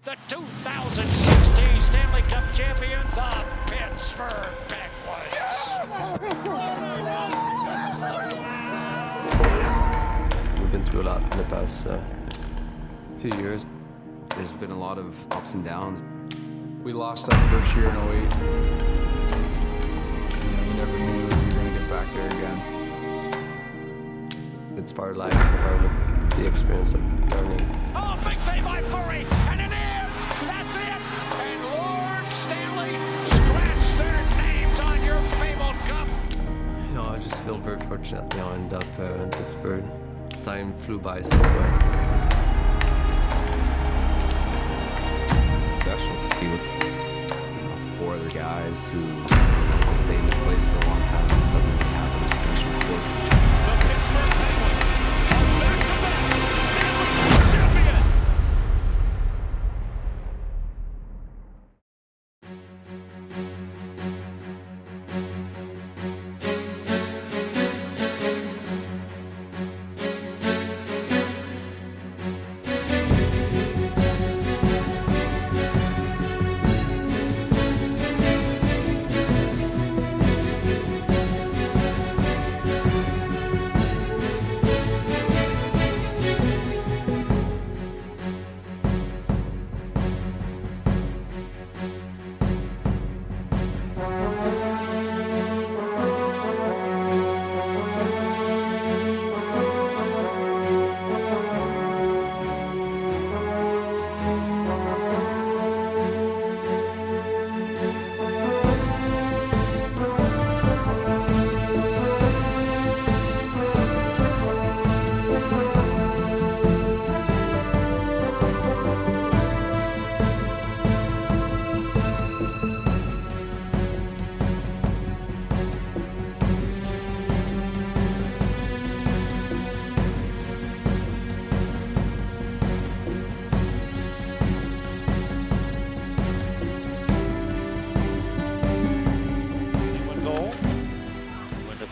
The 2016 Stanley Cup champion, the Pittsburgh Penguins. We've been through a lot in the past few years. There's been a lot of ups and downs. We lost that first year in 08. You never knew you were going to get back there again. It's part of life, part of the experience of learning. Oh, big save by Fleury, and it is! That's it! And Lord Stanley scratch their names on your fabled cup. You know, I just feel very fortunate now I ended up in Pittsburgh. Time flew by so quick. It's special to be with four other guys who stay in this place for a long time. It doesn't really happen in professional sports. The Pittsburgh Penguins are back-to-back Stanley Cup champions.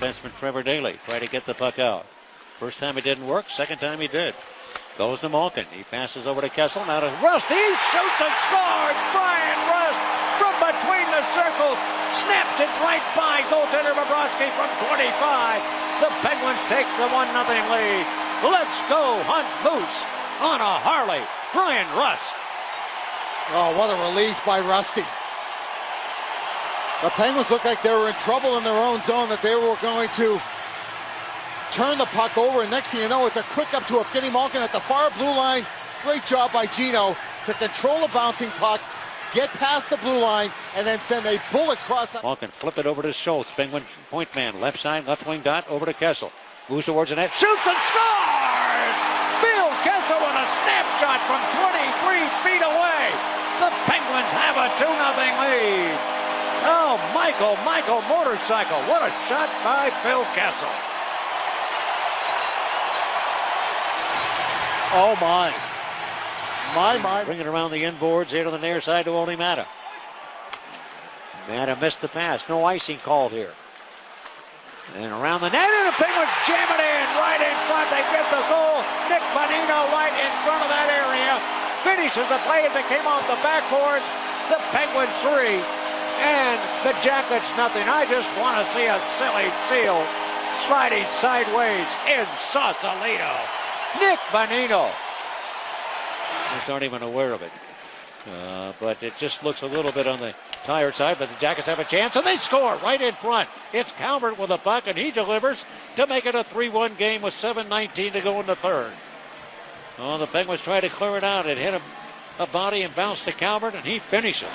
Defenseman Trevor Daley try to get the puck out. First time it didn't work, second time he did. Goes to Malkin. He passes over to Kessel. Now to Rust. He shoots and scores! Brian Rust from between the circles. Snaps it right by goaltender Bobrovsky from 25. The Penguins take the 1-0 lead. Let's go hunt moose on a Harley. Brian Rust. Oh, what a release by Rusty. The Penguins looked like they were in trouble in their own zone, that they were going to turn the puck over. And next thing you know, it's a quick up to Evgeny Malkin at the far blue line. Great job by Gino to control a bouncing puck, get past the blue line, and then send a bullet cross. Malkin flip it over to Schultz. Penguin point man, left side, left wing dot, over to Kessel. Moves towards the net, shoots and scores! Phil Kessel with a snapshot from 23 feet away. The Penguins have a 2-0 lead. Oh, Michael motorcycle. What a shot by Phil Kessel. Oh, my. Bring it around the inboards here to the near side to Olli Mata. Mata missed the pass. No icing called here. And around the net, and the Penguins jam it in right in front. They get the goal. Nick Bonino right in front of that area. Finishes the play as it came off the backboard. The Penguins 3. And the Jackets nothing. I just want to see a silly seal sliding sideways in Sausalito. Nick Bonino. They aren't even aware of it. But it just looks a little bit on the tired side, but the Jackets have a chance, and they score right in front. It's Calvert with a puck, and he delivers to make it a 3-1 game with 7:19 to go in the third. Oh, the Penguins try to clear it out. It hit a body and bounced to Calvert, and he finishes.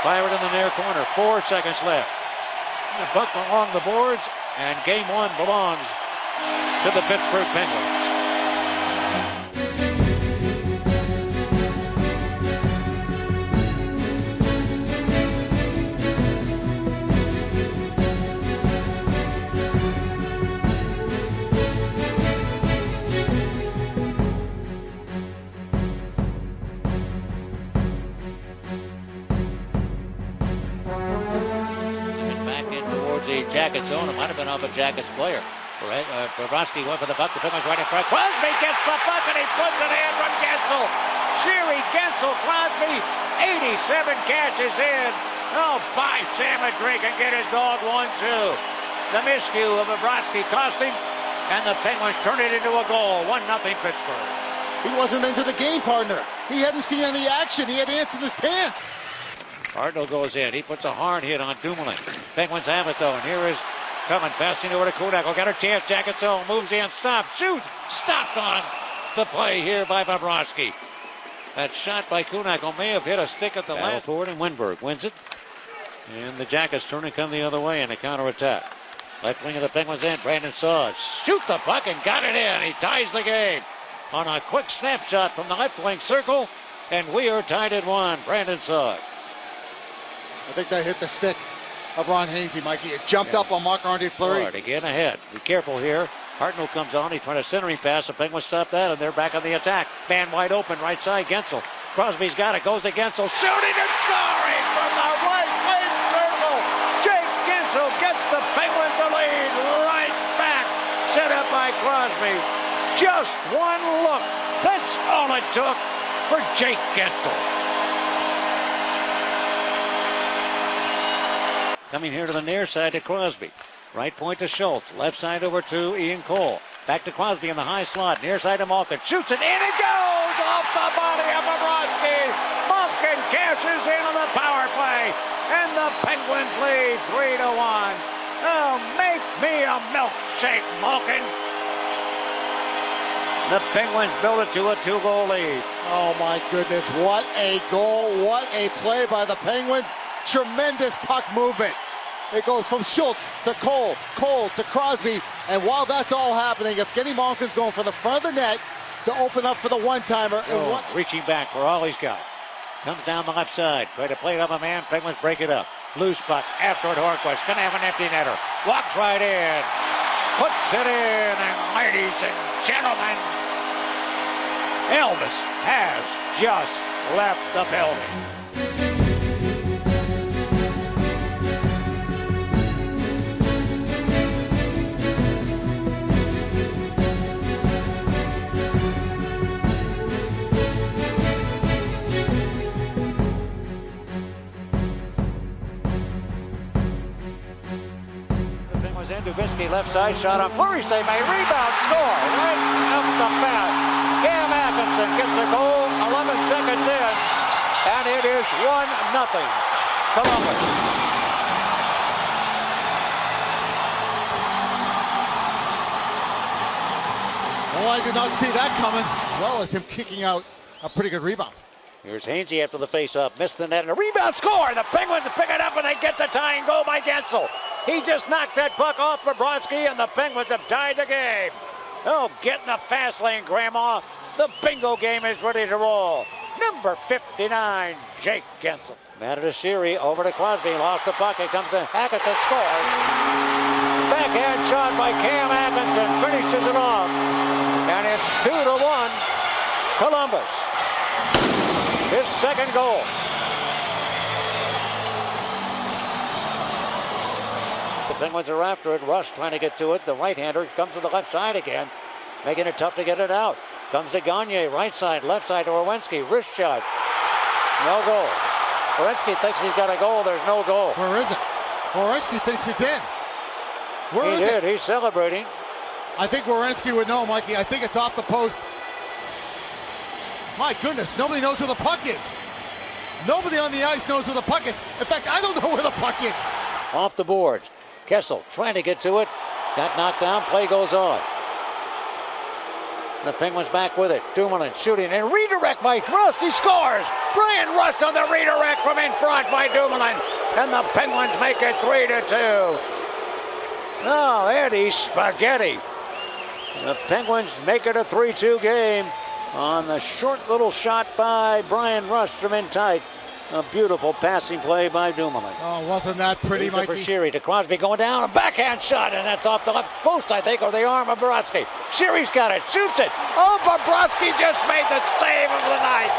Fired in the near corner. 4 seconds left. The puck along the boards, and game one belongs to the Pittsburgh Penguins. Jackets zone. It might have been off a Jackets player. Bobrovsky went for the puck. The Penguins right in front. Crosby gets the puck and he puts it in from Kessel. Sheary, Gensel, Crosby, 87 cashes in. Oh, by Sam and Drake and get his dog 1-2. The miscue of Bobrovsky cost him, and the Penguins turn it into a goal. 1-0 Pittsburgh. He wasn't into the game, partner. He hadn't seen any action. He had ants in his pants. Cardinal goes in. He puts a hard hit on Dumouly. Penguins have it, though, and here is coming, passing over to Kuhnhackl. Got a chance. Jacketson moves in, stops, shoots. Stopped on the play here by Bobrovsky. That shot by Kuhnhackl may have hit a stick at the last forward, and Winberg wins it. And the Jackets turn and come the other way in a counterattack. Left wing of the Penguins in. Brandon Saad shoots the puck and got it in. He ties the game on a quick snapshot from the left wing circle, and we are tied at 1. Brandon Saad. I think that hit the stick of Ron Hainsey, Mikey. It jumped up on Marc-Andre Fleury. Hard again ahead. Be careful here. Hartnell comes on. He's trying to centering pass. The Penguins stop that, and they're back on the attack. Man wide open, right side, Gensel. Crosby's got it. Goes to Gensel. Shooting and scoring from the right wing circle. Jake Gensel gets the Penguins the lead right back. Set up by Crosby. Just one look. That's all it took for Jake Gensel. Coming here to the near side to Crosby. Right point to Schultz. Left side over to Ian Cole. Back to Crosby in the high slot. Near side to Malkin. Shoots it in. It goes off the body of Bobrovsky. Malkin cashes in on the power play. And the Penguins lead 3-1. Oh, make me a milkshake, Malkin. The Penguins build it to a 2-goal lead. Oh, my goodness. What a goal. What a play by the Penguins. Tremendous puck movement. It goes from Schultz to Cole, Cole to Crosby, and while that's all happening, Evgeny Malkin's going for the front of the net to open up for the one-timer. Reaching back for all he's got. Comes down the left side. Try to play it up a man. Penguins break it up. Loose puck after it. Hornquist gonna have an empty netter. Walks right in. Puts it in. And ladies and gentlemen, Elvis has just left the building. Dubinsky left side shot on Fleury save, a rebound, score right up the bat. Cam Atkinson gets the goal 11 seconds in, and it is 1-0 Columbus. Well, I did not see that coming, as well as him kicking out a pretty good rebound. Here's Hainsey after the face-off, missed the net, and a rebound score. The Penguins pick it up, and they get the tying goal by Gensel. He just knocked that puck off Bobrovsky, and the Penguins have tied the game. Oh, get in the fast lane, Grandma. The bingo game is ready to roll. Number 59, Jake Gensel. Matted to Sheary, over to Crosby, lost the puck. It comes to Atkinson, scores. Backhand shot by Cam Atkinson, finishes it off. And it's 2-1, Columbus. His second goal. The Penguins are after it. Rush trying to get to it. The right-hander comes to the left side again, making it tough to get it out. Comes to Gagne, right side, left side to Werenski. Wrist shot. No goal. Werenski thinks he's got a goal. There's no goal. Where is it? Werenski thinks it's in. Where is it? He's celebrating. I think Werenski would know, Mikey. I think it's off the post. My goodness, nobody knows where the puck is. Nobody on the ice knows where the puck is. In fact, I don't know where the puck is. Off the boards. Kessel trying to get to it. Got knocked down. Play goes on. The Penguins back with it. Dumoulin shooting and redirect by Rust. He scores. Brian Rust on the redirect from in front by Dumoulin. And the Penguins make it 3-2. Oh, Eddie Spaghetti. The Penguins make it a 3-2 game on the short little shot by Brian Rust from in tight. A beautiful passing play by Dumoulin. Oh, wasn't that pretty, Mikey? For Sheary to Crosby going down, a backhand shot, and that's off the left post, I think, or the arm of Bobrovsky. Sheary's got it, shoots it. Oh, Bobrovsky just made the save of the night.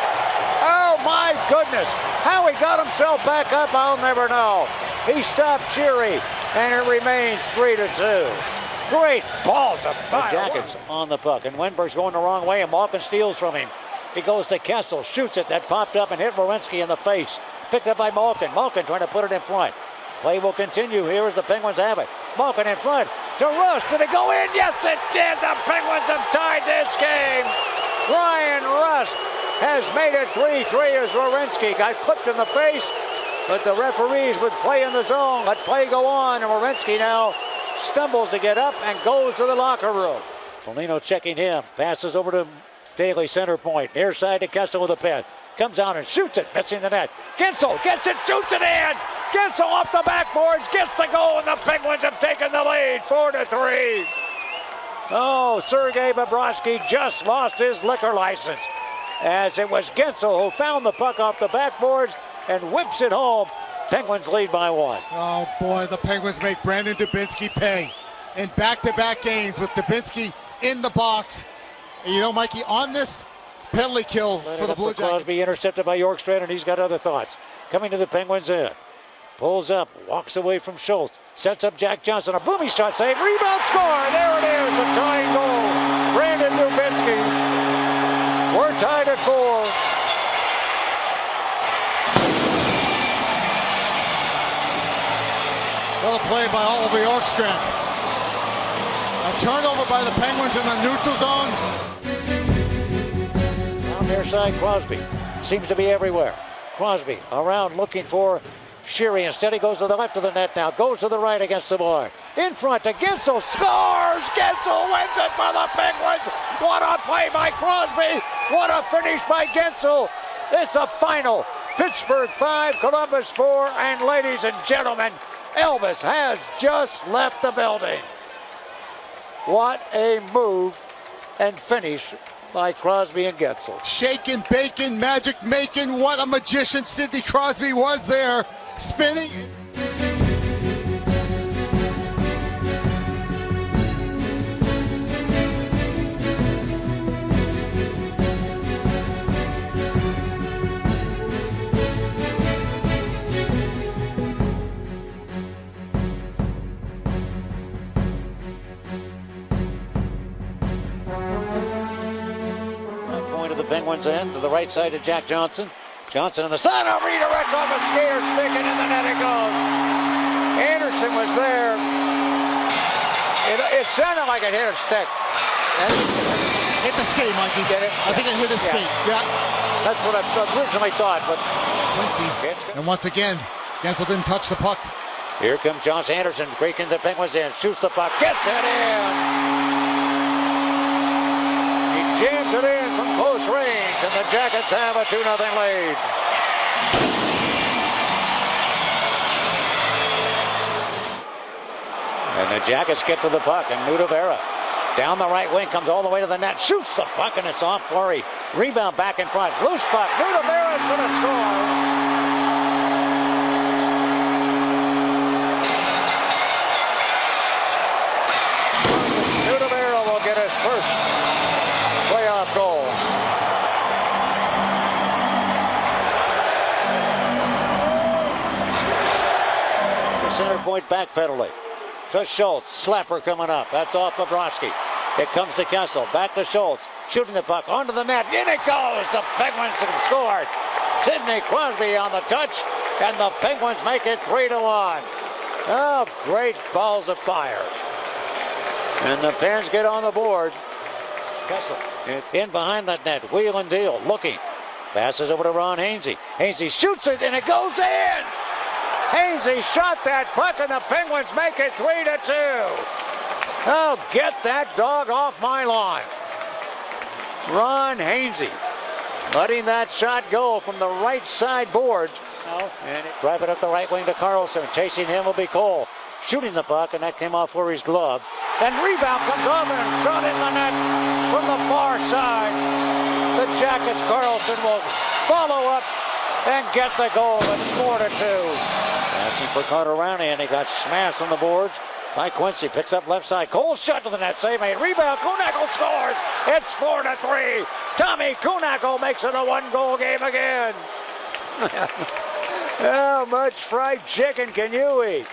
Oh, my goodness. How he got himself back up, I'll never know. He stopped Sheary, and it remains 3-2. Great balls of fire. The Jackets on the puck, and Wenberg's going the wrong way, and Malkin steals from him. He goes to Kessel, shoots it. That popped up and hit Werenski in the face. Picked up by Malkin. Malkin trying to put it in front. Play will continue here as the Penguins have it. Malkin in front to Rust. Did it go in? Yes, it did. The Penguins have tied this game. Ryan Rust has made it 3-3 as Werenski got clipped in the face, but the referees would play in the zone. Let play go on, and Werenski now stumbles to get up and goes to the locker room. Foligno checking him. Passes over to Daly, center point. Near side to Kessel with a pen. Comes out and shoots it, missing the net. Gensel gets it, shoots it in. Gensel off the backboards, gets the goal, and the Penguins have taken the lead, 4-3. Oh, Sergei Bobrovsky just lost his liquor license, as it was Gensel who found the puck off the backboards and whips it home. Penguins lead by 1. Oh boy, the Penguins make Brandon Dubinsky pay in back-to-back games with Dubinsky in the box. And you know, Mikey, on this penalty kill for the Blue Jackets. Crosby intercepted by Yorkstrand, and he's got other thoughts. Coming to the Penguins end. Pulls up, walks away from Schultz, sets up Jack Johnson, a booming shot save, rebound score, there it is, the tying goal. Brandon Dubinsky. We're tied at 4. Well played by Oliver Yorkstrand. A turnover by the Penguins in the neutral zone. On their side, Crosby seems to be everywhere. Crosby around looking for Sheary. Instead, he goes to the left of the net now. Goes to the right against the board. In front to Gensel. Scores! Gensel wins it for the Penguins. What a play by Crosby. What a finish by Gensel. It's a final. Pittsburgh 5, Columbus 4. And ladies and gentlemen, Elvis has just left the building. What a move and finish by Crosby and Gensel. Shaking, baking, magic making. What a magician Sidney Crosby was there. Spinning. Penguins end to the right side of Jack Johnson. Johnson in the side, a redirect off a skater stick, and in the net it goes. Anderson was there. It sounded like it hit a stick. Hit the skate, Mikey. Did it? I think it hit a skate. Yeah. That's what I originally thought, but Quincy. And once again, Gensel didn't touch the puck. Here comes Josh Anderson breaking the Penguins in. Shoots the puck. Gets it in. Jams it in from close range, and the Jackets have a 2-0 lead. And the Jackets get to the puck, and Nudavera down the right wing, comes all the way to the net, shoots the puck, and it's off Fleury. Rebound back in front, loose puck. Nudavera's going to score. Nudavera will get his first playoff goal. The center point back penalty to Schultz. Slapper coming up. That's off Bobrovsky. It comes to Kessel. Back to Schultz. Shooting the puck onto the net. In it goes. The Penguins have scored. Sidney Crosby on the touch, and the Penguins make it 3-1. Oh, great balls of fire. And the Pens get on the board. Kessel in behind that net. Wheel and deal. Looking. Passes over to Ron Hainsey. Hainsey shoots it, and it goes in. Hainsey shot that puck, and the Penguins make it 3-2. Oh, get that dog off my lawn. Ron Hainsey letting that shot go from the right side boards. And drive it up the right wing to Carlson. Chasing him will be Cole. Shooting the puck, and that came off Fleury's glove. And rebound comes over and shot in the net from the far side. The Jackets, Carlson will follow up and get the goal. It's 4-2. Passing for Carter Rowney, and he got smashed on the boards by Quincy. Picks up left side. Cole shot to the net. Save made. Rebound. Kuhnhackl scores. It's 4-3. Tommy Kuhnhackl makes it a one-goal game again. How much fried chicken can you eat?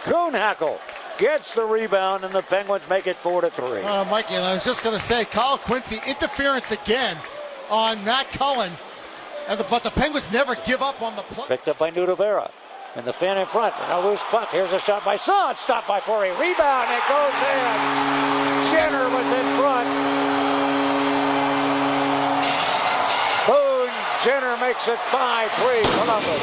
Kuhnhackl gets the rebound, and the Penguins make it 4-3. Mikey, and I was just going to say, Kyle Quincy, interference again on Matt Cullen, but the Penguins never give up on the play. Picked up by Nudavera. And the fan in front. And a loose puck. Here's a shot by Son. Stopped by Fleury. Rebound. It goes in. Jenner was in front. Boone Jenner makes it 5-3 Columbus.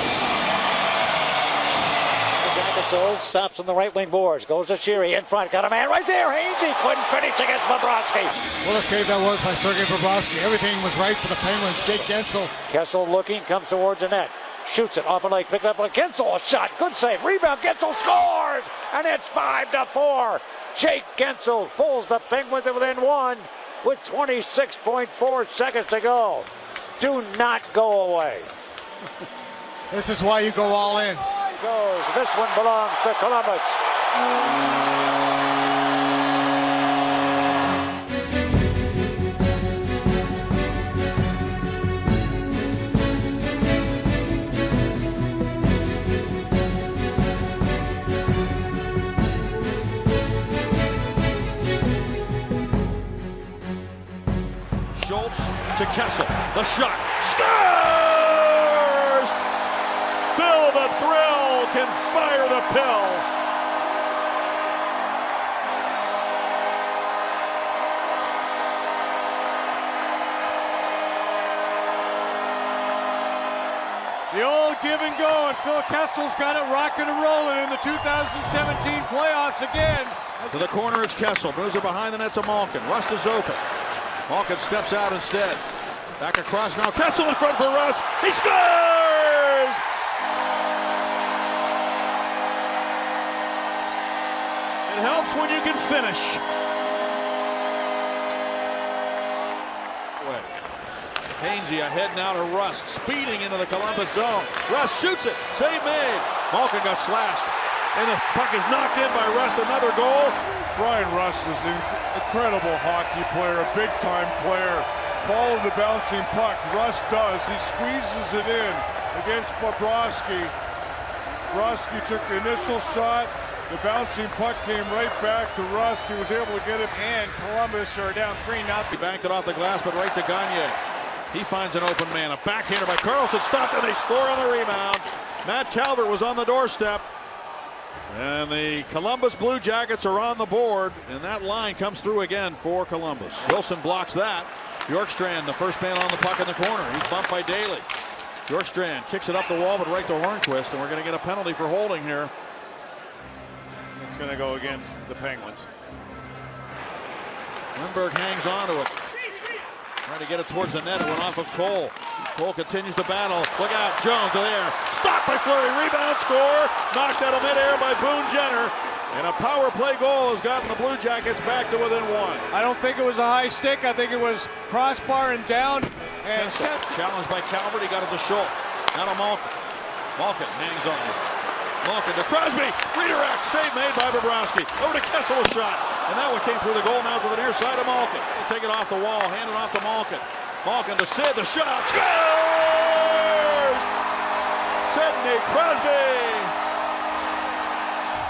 Stops on the right wing boards. Goes to Sheary in front. Got a man right there. Hainsey couldn't finish against Bobrovsky. What a save that was by Sergei Bobrovsky. Everything was right for the Penguins. Jake Gensel. Kessel looking. Comes towards the net. Shoots it off a leg. Picked up by Gensel. A shot. Good save. Rebound. Gensel scores. And it's 5-4. Jake Gensel pulls the Penguins within one with 26.4 seconds to go. Do not go away. This is why you go all in. Goes. This one belongs to Columbus. Schultz to Kessel. The shot. Scores! Phil the Thrill can fire the pill. The old give and go, and Phil Kessel's got it rocking and rolling in the 2017 playoffs again. To the corner, it's Kessel. Moves it behind the net to Malkin. Rust is open. Malkin steps out instead. Back across now. Kessel in front for Rust. He scores! It helps when you can finish. Hainsey ahead now to Rust. Speeding into the Columbus zone. Rust shoots it. Save made. Malkin got slashed. And the puck is knocked in by Rust. Another goal. Brian Rust is an incredible hockey player, a big-time player. Follow the bouncing puck. Rust does. He squeezes it in against Bobrovsky. Bobrovsky took the initial shot. The bouncing puck came right back to Rust. He was able to get it. And Columbus are down 3-0. He banked it off the glass, but right to Gagne. He finds an open man. A backhander by Carlson. Stopped, and they score on the rebound. Matt Calvert was on the doorstep. And the Columbus Blue Jackets are on the board, and that line comes through again for Columbus. Wilson blocks that. Bjorkstrand, the first man on the puck in the corner. He's bumped by Daly. Bjorkstrand kicks it up the wall, but right to Hornquist, and we're going to get a penalty for holding here. It's going to go against the Penguins. Lindbergh hangs on to it. Trying to get it towards the net. It went off of Cole. Cole continues to battle. Look out, Jones are there. Stopped by Fleury. Rebound, score. Knocked out of midair by Boone Jenner. And a power play goal has gotten the Blue Jackets back to within one. I don't think it was a high stick. I think it was crossbar and down. And challenged by Calvert. He got it to Schultz. Now to Malkin. Malkin hangs on. Malkin to Crosby. Redirect. Save made by Bobrovsky. Over to Kessel, a shot. And that one came through the goal now to the near side of Malkin. Take it off the wall. Hand it off to Malkin. Malkin to Sid. The shot. Scores! Sidney Crosby.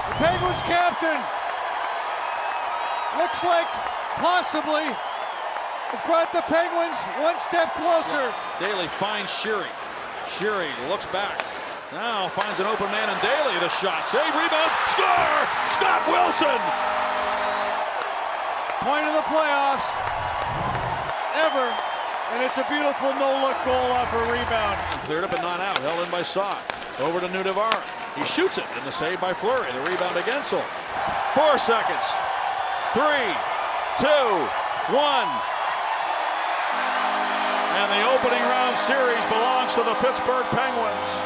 The Penguins captain looks like possibly has brought the Penguins one step closer. Daly finds Sheary. Sheary looks back. Now finds an open man in Daly. The shot. Save, rebound, score! Scott Wilson! Point of the playoffs ever. And it's a beautiful no-look goal off a rebound. Cleared up and not out. Held in by Saad. Over to Nudavara. He shoots it, and the save by Fleury. The rebound to Gensel. 4 seconds. 3, 2, 1. And the opening round series belongs to the Pittsburgh Penguins.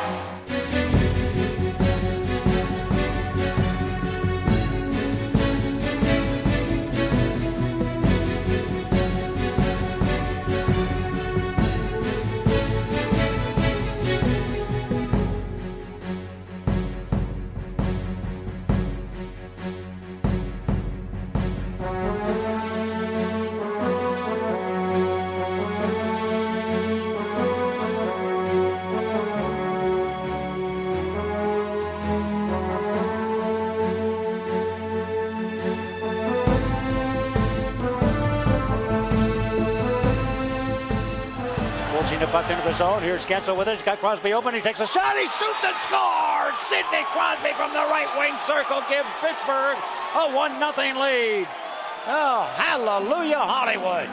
Worked into the zone. Here's Gensel with it. He's got Crosby open. He takes a shot. He shoots and scores. Sidney Crosby from the right wing circle gives Pittsburgh a 1-0 lead. Oh, hallelujah, Hollywood.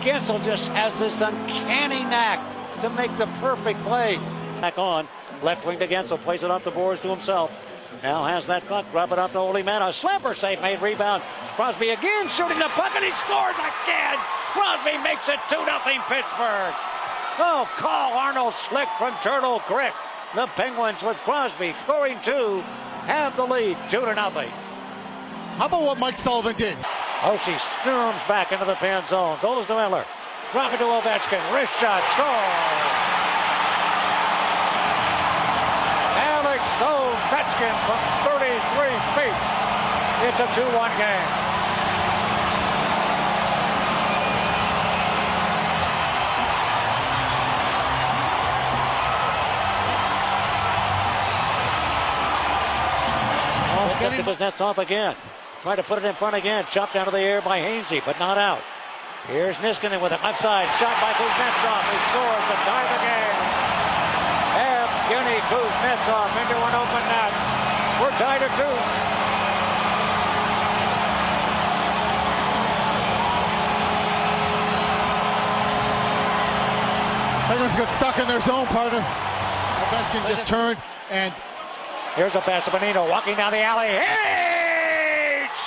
Gensel just has this uncanny knack to make the perfect play. Back on. Left wing to Gensel. Plays it off the boards to himself. Now has that puck. Drop it off to Holy Man. A slapper save made. Rebound. Crosby again shooting the puck and he scores again. Crosby makes it 2-0 Pittsburgh. Oh, Carl Arnold slick from Turtle Creek. The Penguins with Crosby scoring 2 have the lead 2-0. How about what Mike Sullivan did? Oshie storms back into the pen zone. Goes to Miller. Drop it to Ovechkin. Wrist shot. Score. Alex Ovechkin from 33 feet. It's a 2-1 game. Gets his nets off again. Tried to put it in front again. Chopped out of the air by Hainsey, but not out. Here's Niskanen with it. Left side. Shot by Kuznetsov. He scores to tie the game. Evgeny Kuznetsov into an open net. We're tied at 2. Penguins got stuck in their zone, partner. Ovechkin just turned and... Here's a pass to Bonino, walking down the alley. He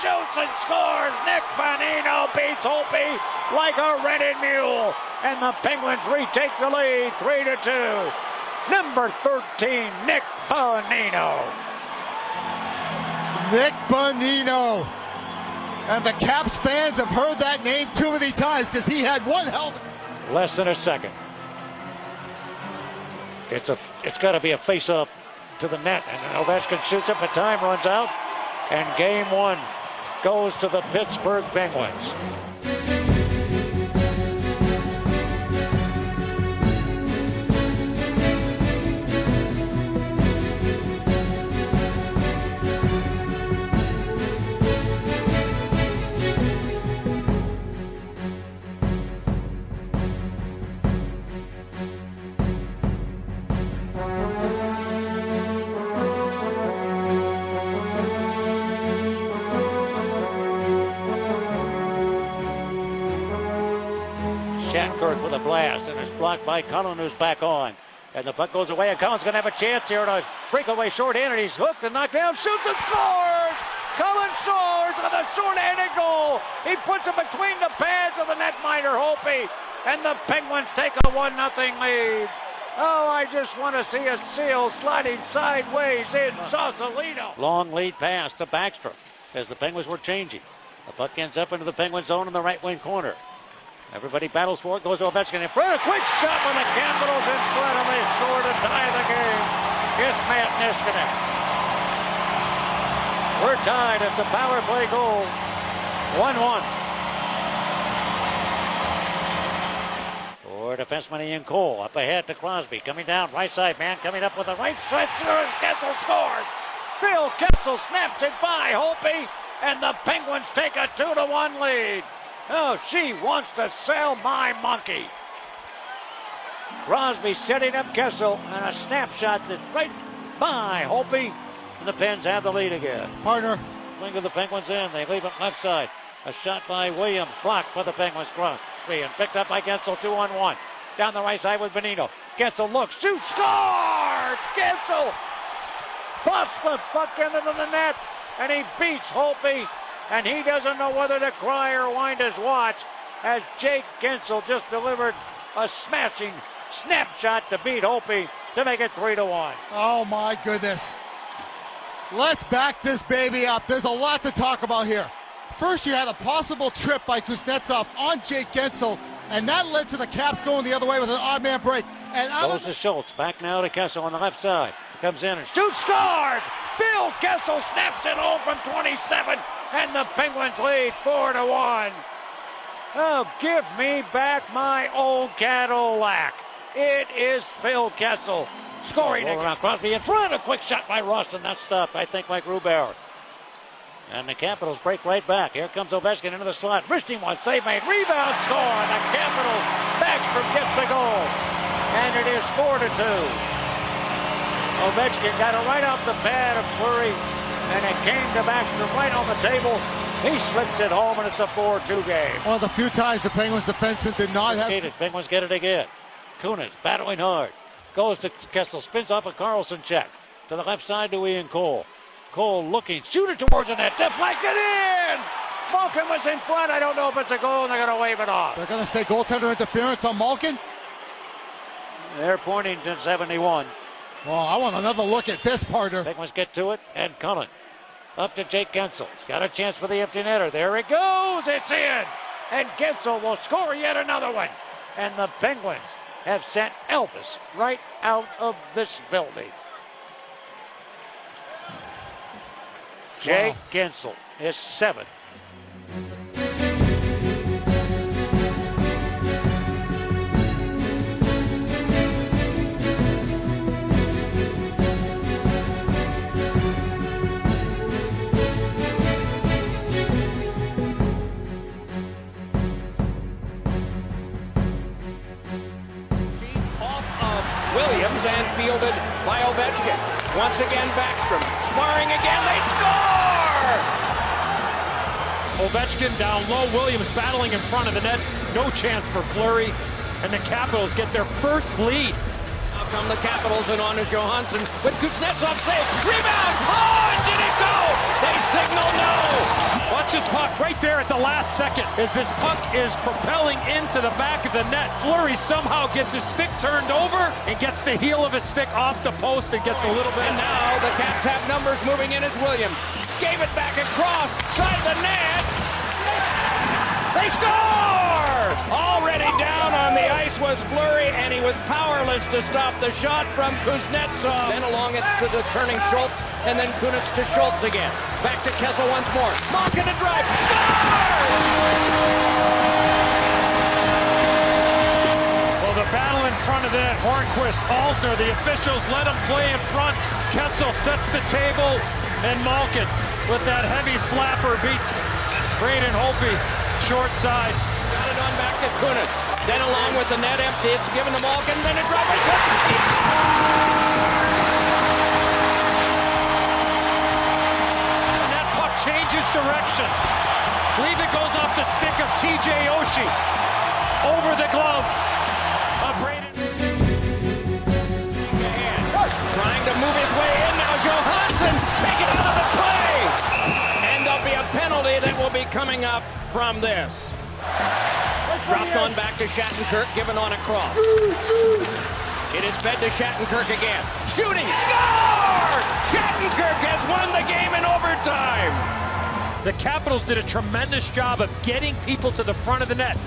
shoots and scores. Nick Bonino beats Holtby like a rented mule. And the Penguins retake the lead, 3-2. Number 13, Nick Bonino. Nick Bonino. And the Caps fans have heard that name too many times because he had one hell of a... Less than a second. It's got to be a face-up to the net, and Ovechkin shoots it, but time runs out, and game 1 goes to the Pittsburgh Penguins. Shattenkirk with a blast, and it's blocked by Cullen, who's back on. And the puck goes away, and Cullen's going to have a chance here to break away short-handed. He's hooked and knocked down, shoots and scores! Cullen scores with a short-handed goal. He puts it between the pads of the netminder, Holtby, and the Penguins take a 1-0 lead. Oh, I just want to see a seal sliding sideways in Sausalito. Long lead pass to Backstrom as the Penguins were changing. The puck ends up into the Penguin zone in the right wing corner. Everybody battles for it, goes to Ovechkin in front. A quick shot by the Capitals in front, and they score to tie the game. It's Matt Niskanen. We're tied at the power play goal. 1-1. For defenseman Ian Cole, up ahead to Crosby, coming down right side, man coming up with the right stretch, and Kessel scores. Phil Kessel snaps it by Holtby, and the Penguins take a 2-1 lead. Oh, she wants to sell my monkey. Crosby setting up Kessel, and a snapshot that's right by Holtby, and the Pens have the lead again. Partner. Swing of the Penguins in. They leave it left side. A shot by Williams, blocked for the Penguins. Crosby, and picked up by Gensel, 2-on-1. Down the right side with Bonino. Gensel looks, shoots, scores! Gensel buffs the puck into the net, and he beats Holtby. And he doesn't know whether to cry or wind his watch as Jake Gensel just delivered a smashing snapshot to beat Holtby to make it 3-1. Oh my goodness. Let's back this baby up. There's a lot to talk about here. First, you had a possible trip by Kuznetsov on Jake Gensel, and that led to the Caps going the other way with an odd man break. And goes to Schultz. Back now to Kessel on the left side. Comes in and shoots, scores! Phil Kessel snaps it home from 27, and the Penguins lead 4-1. Oh, give me back my old Cadillac. It is Phil Kessel scoring. Around Crosby in front. A quick shot by Ross, and that's stopped, I think, by Grubauer. And the Capitals break right back. Here comes Ovechkin into the slot. Wristing one, save made, rebound, score, and the Capitals, Backstrom gets the goal. and it is 4-2. Ovechkin got it right off the pad of Fleury, and it came to Backstrom right on the table. He slips it home, and it's a 4-2 game. One of the few times the Penguins defenseman did not have... Penguins get it again. Kunitz battling hard. Goes to Kessel, spins off a Carlson check. To the left side to Ian Cole. Cole looking, shoot it towards the net, deflected in! Malkin was in front. I don't know if it's a goal, and they're going to wave it off. They're going to say goaltender interference on Malkin? They're pointing to 71. Well, I want another look at this, partner. Penguins get to it, and Cullen up to Jake Gensel. He's got a chance for the empty netter. There it goes. It's in. And Gensel will score yet another one. And the Penguins have sent Elvis right out of this building. Jake Gensel is 7. Williams and fielded by Ovechkin. Once again, Backstrom sparring again. They score! Ovechkin down low. Williams battling in front of the net. No chance for Fleury. And the Capitals get their first lead. Now come the Capitals, and on is Johansson with Kuznetsov save. Rebound! Oh, and did it go? They signal no! Watch this puck right there at the last second as this puck is propelling into the back of the net. Fleury somehow gets his stick turned over and gets the heel of his stick off the post and gets a little bit. And now the Caps have numbers moving in as Williams gave it back across, side of the net. They score! Already down on the ice was Fleury, and he was powerless to stop the shot from Kuznetsov. Then along it's to the turning Schultz, and then Kunitz to Schultz again. Back to Kessel once more. Malkin to drive. Scores! Well, the battle in front of the net. Hornquist, Alsner, the officials let him play in front. Kessel sets the table, and Malkin with that heavy slapper beats Braden Holtby. Short side. Got it on back to Kunitz. Then along with the net empty, it's given to Malkin. Then a drop by shot. And that puck changes direction. I believe it goes off the stick of TJ Oshie. Over the glove of Braden. Trying to move his way in now. Johansson taken out of the play. And there'll be a penalty that will be coming up from this. Dropped on back to Shattenkirk, given on a cross. It is fed to Shattenkirk again. Shooting, score! Shattenkirk has won the game in overtime. The Capitals did a tremendous job of getting people to the front of the net.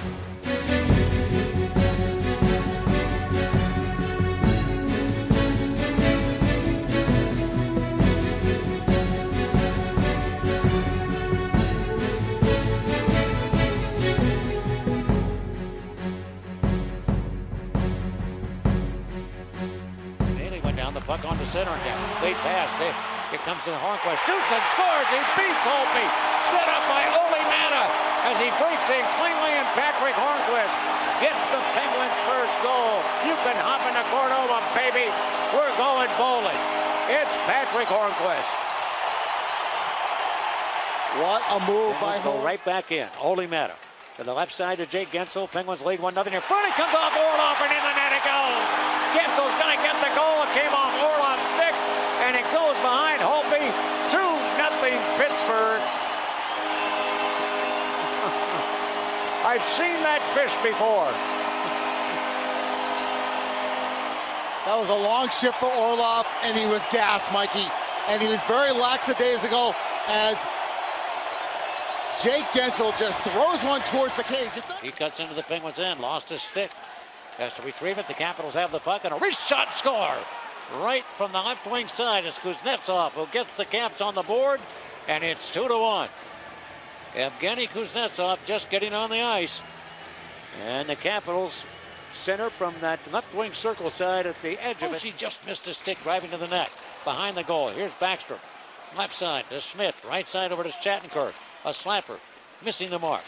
Puck on the center again. Late pass. Here comes the Hornquist. Shoots and scores. He beats Holtby. Set up by Ole Mana as he breaks in cleanly, and Patrick Hornquist gets the Penguins' first goal. You can hop in the Cordova, baby. We're going bowling. It's Patrick Hornquist. What a move by Hornquist. Go right back in. Ole Mana. To the left side to Jake Gensel. Penguins lead 1-0 in front. It comes off Orlov, and in the net it goes. Gensel's going to get the goal. It came off Orlov's stick, and it goes behind Holtby. 2-0 Pittsburgh. I've seen that fish before. That was a long shift for Orlov, and he was gassed, Mikey. And he was very lackadaisical as Jake Gensel just throws one towards the cage. He cuts into the Penguins' end, lost his stick. Has to retrieve it. The Capitals have the puck, and a wrist shot score. Right from the left wing side is Kuznetsov, who gets the Caps on the board, and it's 2-1. Evgeny Kuznetsov just getting on the ice. And the Capitals center from that left wing circle side at the edge of it. He just missed his stick driving to the net. Behind the goal, here's Backstrom. Left side to Smith, right side over to Shattenkirk. A slapper, missing the mark.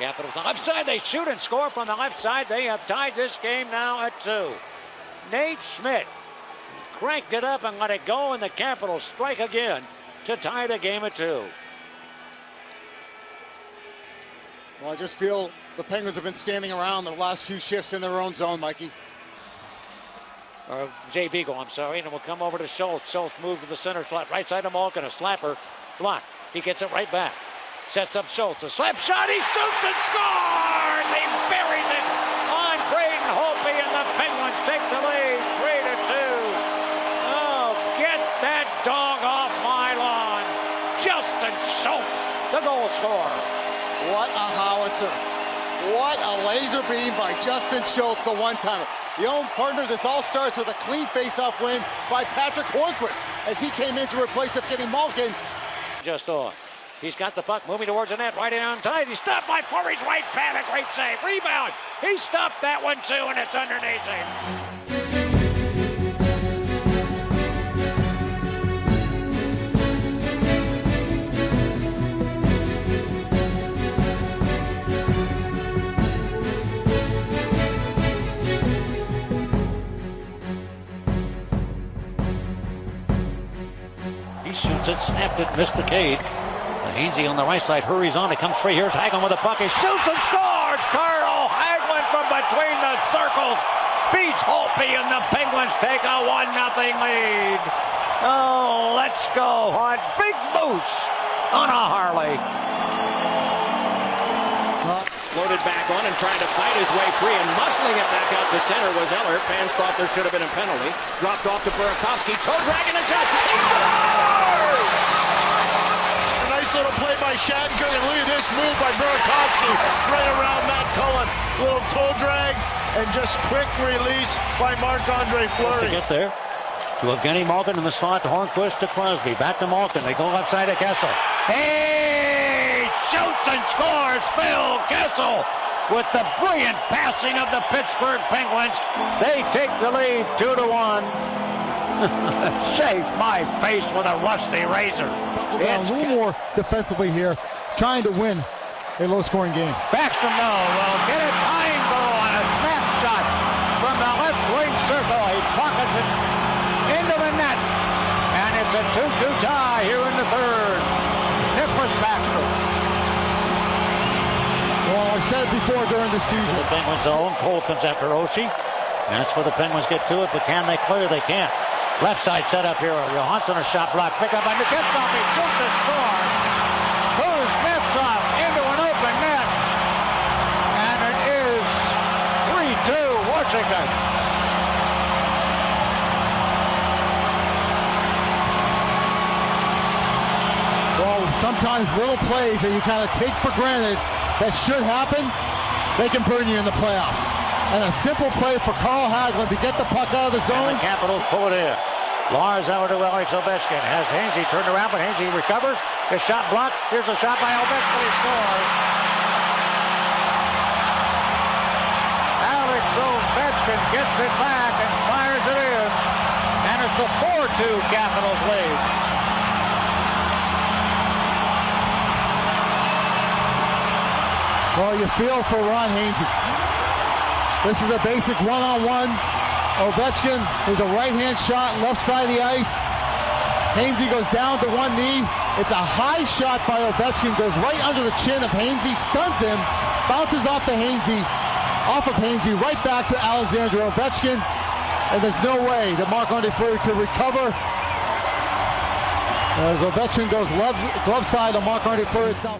Capitals on the left side. They shoot and score from the left side. They have tied this game now at 2. Nate Schmidt cranked it up and let it go, and the Capitals strike again to tie the game at 2. Well, I just feel the Penguins have been standing around the last few shifts in their own zone, Mikey. Or Jay Beagle, I'm sorry, and it will come over to Schultz. Schultz moves to the center slot, right side of Malkin, a slapper, blocked. He gets it right back. Sets up Schultz, a slap shot, he shoots and scores! He buries it on Braden Holtby, and the Penguins take the lead, 3-2. Oh, get that dog off my lawn. Justin Schultz, the goal scorer. What a howitzer. What a laser beam by Justin Schultz, the one-timer. The own partner, this all starts with a clean face-off win by Patrick Hornquist as he came in to replace Evgeny Malkin. Just off. He's got the puck moving towards the net, right on tight. He's stopped by Fleury's right pad, a great save. Rebound. He stopped that one too, and it's underneath him. Shoots it, snapped it, missed the cage. Hainsey on the right side hurries on. It comes free. Here's Hagelin with a puck. He shoots and scores! Carl Hagelin from between the circles beats Holtby, and the Penguins take a 1-0 lead. Oh, let's go on Big Moose on a Harley. Loaded back on and trying to fight his way free, and muscling it back out to center was Eller. Fans thought there should have been a penalty. Dropped off to Burakovsky, toe dragging a shot. He scores! A nice little play by Shattenkirk, and look at this move by Burakovsky right around Matt Cullen. Little toe drag and just quick release by Marc-Andre Fleury. To get there to Evgeny Malkin in the slot, to Hornquist, to Crosby, back to Malkin. They go left side to Kessel. Hey! Shoots and scores! Phil Kessel with the brilliant passing of the Pittsburgh Penguins. They take the lead 2-1. Shave my face with a rusty razor. Down a little more defensively here, trying to win a low-scoring game. Backstrom will get it. Einville on a snap shot from the left wing circle. He pockets it into the net, and it's a 2-2 tie here in the third. Nicholas Backstrom. Well, I said it before during the season. The Penguins zone. Cole comes after Oshie. That's where the Penguins get to it, but can they clear? They can't. Left side set up here. Johansson, a shot block. Pick up by Nikitsov. He shoots and scores. Kuznetsov into an open net. And it is 3-2 Washington. Well, sometimes little plays that you kind of take for granted that should happen, they can burn you in the playoffs. And a simple play for Carl Hagelin to get the puck out of the zone. And the Capitals pull it in. Lars over to Alex Ovechkin. Has Hainsey turned around, but Hainsey recovers. His shot blocked. Here's a shot by Ovechkin. He scores. Alex Ovechkin gets it back and fires it in. And it's a 4-2 Capitals lead. Well, you feel for Ron Hainsey. This is a basic one-on-one. Ovechkin, there's a right-hand shot, left side of the ice. Hainsey goes down to one knee. It's a high shot by Ovechkin, goes right under the chin of Hainsey, stuns him, bounces off of Hainsey, right back to Alexander Ovechkin. And there's no way that Marc-Andre Fleury could recover. As Ovechkin goes glove side on Marc-Andre Fleury, it's now...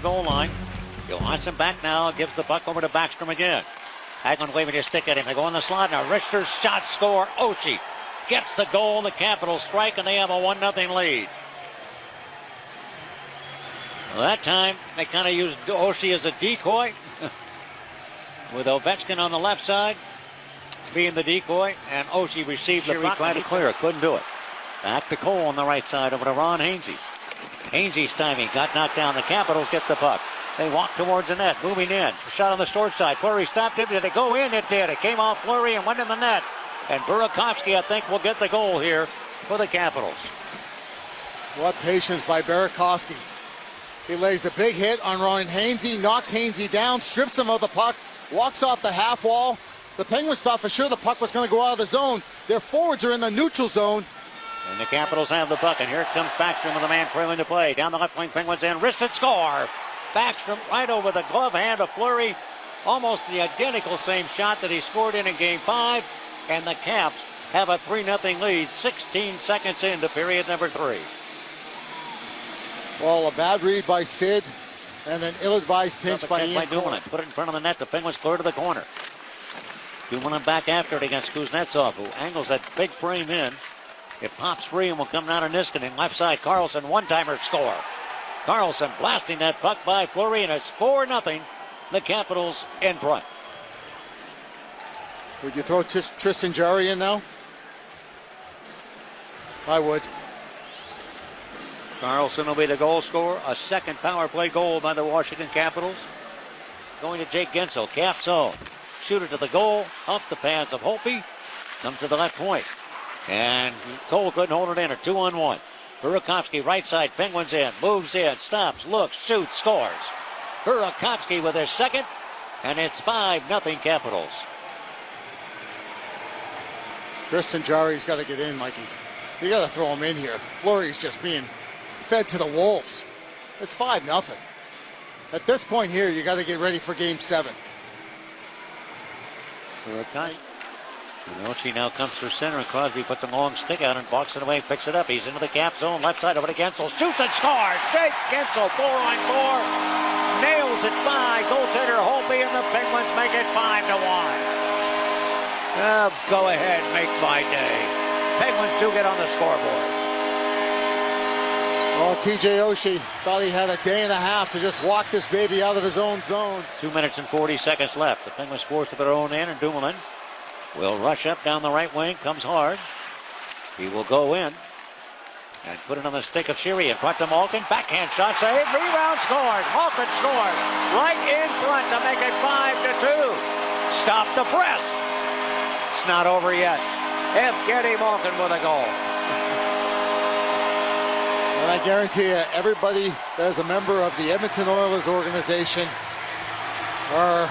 Goal line. Johansson back now, gives the puck over to Backstrom again. Hagelin waving his stick at him. They go on the slot now. Richter's shot score. Oshie gets the goal. The Capitals strike, and they have a 1-0 lead. Well, that time, they kind of used Oshie as a decoy. With Ovechkin on the left side being the decoy, and Oshie received the puck. Tried to clear it, couldn't do it. Back to Cole on the right side over to Ron Hainsey. Hainsey's timing got knocked down. The Capitals get the puck. They walk towards the net, moving in. Shot on the short side. Fleury stopped it. Did it go in? It did. It came off Fleury and went in the net. And Burakovsky, I think, will get the goal here for the Capitals. What patience by Burakovsky. He lays the big hit on Ryan Hainsey, knocks Hainsey down, strips him of the puck, walks off the half wall. The Penguins thought for sure the puck was going to go out of the zone. Their forwards are in the neutral zone. And the Capitals have the puck, and here comes Backstrom with a man trailing to play. Down the left wing, Penguins in, wristed score. Backstrom right over the glove hand of Fleury. Almost the identical same shot that he scored in Game 5. And the Caps have a 3-0 lead, 16 seconds into period number 3. Well, a bad read by Sid, and an ill-advised pinch by Ian Dumouly. Put it in front of the net. The Penguins clear to the corner. Dumouly back after it against Kuznetsov, who angles that big frame in. It pops free and will come down to Niskanen. Left side, Carlson, one-timer score. Carlson blasting that puck by Fleury, and it's 4-0. The Capitals in front. Would you throw Tristan Jarry in now? I would. Carlson will be the goal scorer. A second power play goal by the Washington Capitals. Going to Jake Gensel. Caps zone. Shooter to the goal. Off the pads of Holtby. Comes to the left point. And Cole couldn't hold it in. A 2-on-1. Burakovsky right side. Penguins in. Moves in. Stops. Looks. Shoots. Scores. Burakovsky with his second. And it's 5-0 Capitals. Tristan Jarry's got to get in, Mikey. You got to throw him in here. Fleury's just being fed to the wolves. It's 5-0. At this point here, you got to get ready for Game 7. She now comes through center, and Crosby puts a long stick out and walks it away, picks it up. He's into the cap zone, left side over to Gensel. Shoots and scores! Jake Gensel, 4-on-4. Nails it by goaltender Holtby, and the Penguins make it 5-1. Go ahead, make my day. Penguins do get on the scoreboard. Well, TJ Oshie thought he had a day and a half to just walk this baby out of his own zone. 2 minutes and 40 seconds left. The Penguins forced to their own end, and Dumouly will rush up down the right wing, comes hard. He will go in and put it on the stick of Sheary in front to Malkin. Backhand shot save, rebound scored. Malkin scored right in front to make it 5-2. Stop the press. It's not over yet. Evgeny Malkin with a goal. And I guarantee you, everybody that is a member of the Edmonton Oilers organization are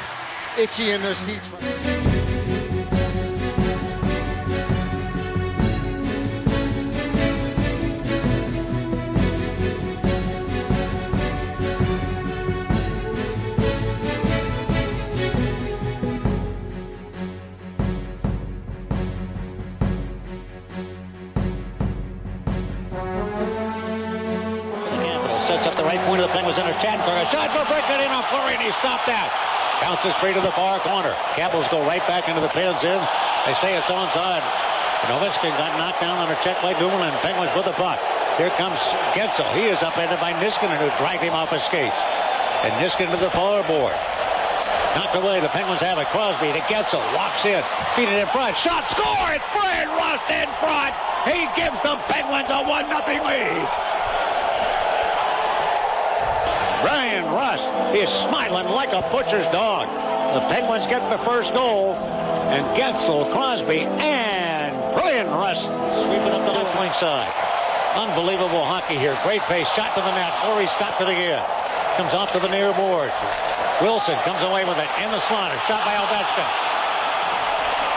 itchy in their seats. Sets up the right point of the Penguins under Shattenkirk. A shot for breaking in on Fleury, and he stopped that. Bounces free to the far corner. Capitals go right back into the pins in. They say it's onside. Ovechkin got knocked down on a check by Dumouly, and Penguins with the puck. Here comes Gensel. He is upended by Niskanen, who dragged him off his skates. And Niskanen to the far board. Knocked away. The Penguins have it. Crosby to Gensel. Walks in. Feed it in front. Shot. Score! It's Brian Rust in front. He gives the Penguins a 1-0 lead. Brian Rust is smiling like a butcher's dog. The Penguins get the first goal, and Gensel, Crosby, and Brian Rust sweeping up the left wing side. Unbelievable hockey here. Great pace, shot to the net. Fleury stopped it again. Comes off to the near board. Wilson comes away with it in the slot. A shot by Ovechkin.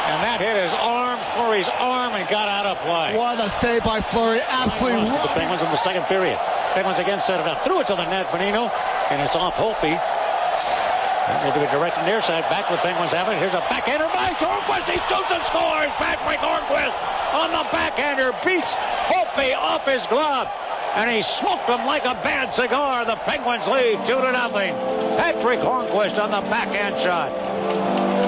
And that hit his arm, Fleury's arm, and got out of play. What a save by Fleury. Absolutely. The Penguins in the second period. Penguins again set it up. Threw it to the net, Bonino. And it's off Holtby. That will be directed near side. Back with Penguins have it. Here's a backhander by Hornquist. He shoots and scores. Patrick Hornquist on the backhander. Beats Holtby off his glove. And he smoked him like a bad cigar. The Penguins lead 2-0. Patrick Hornquist on the backhand shot.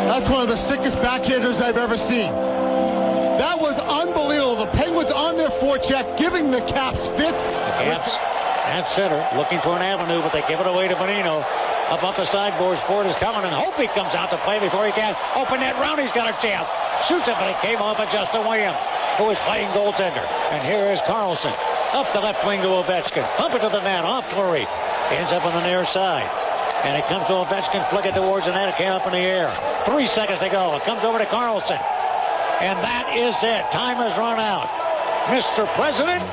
That's one of the sickest backhanders I've ever seen. That was unbelievable. The Penguins on their forecheck, giving the Caps fits. The Caps at center, looking for an avenue, but they give it away to Bonino. Up off the sideboards, Ford is coming, and Holtby comes out to play before he can. Open that round, he's got a chance. Shoots it, but it came off of Justin Williams, who is playing goaltender. And here is Carlson. Up the left wing to Ovechkin. Pump it to the net, off Fleury. Ends up on the near side. And it comes to Ovechkin, flick it towards the net, it came up in the air. 3 seconds to go. It comes over to Carlson. And that is it. Time has run out. Mr. President.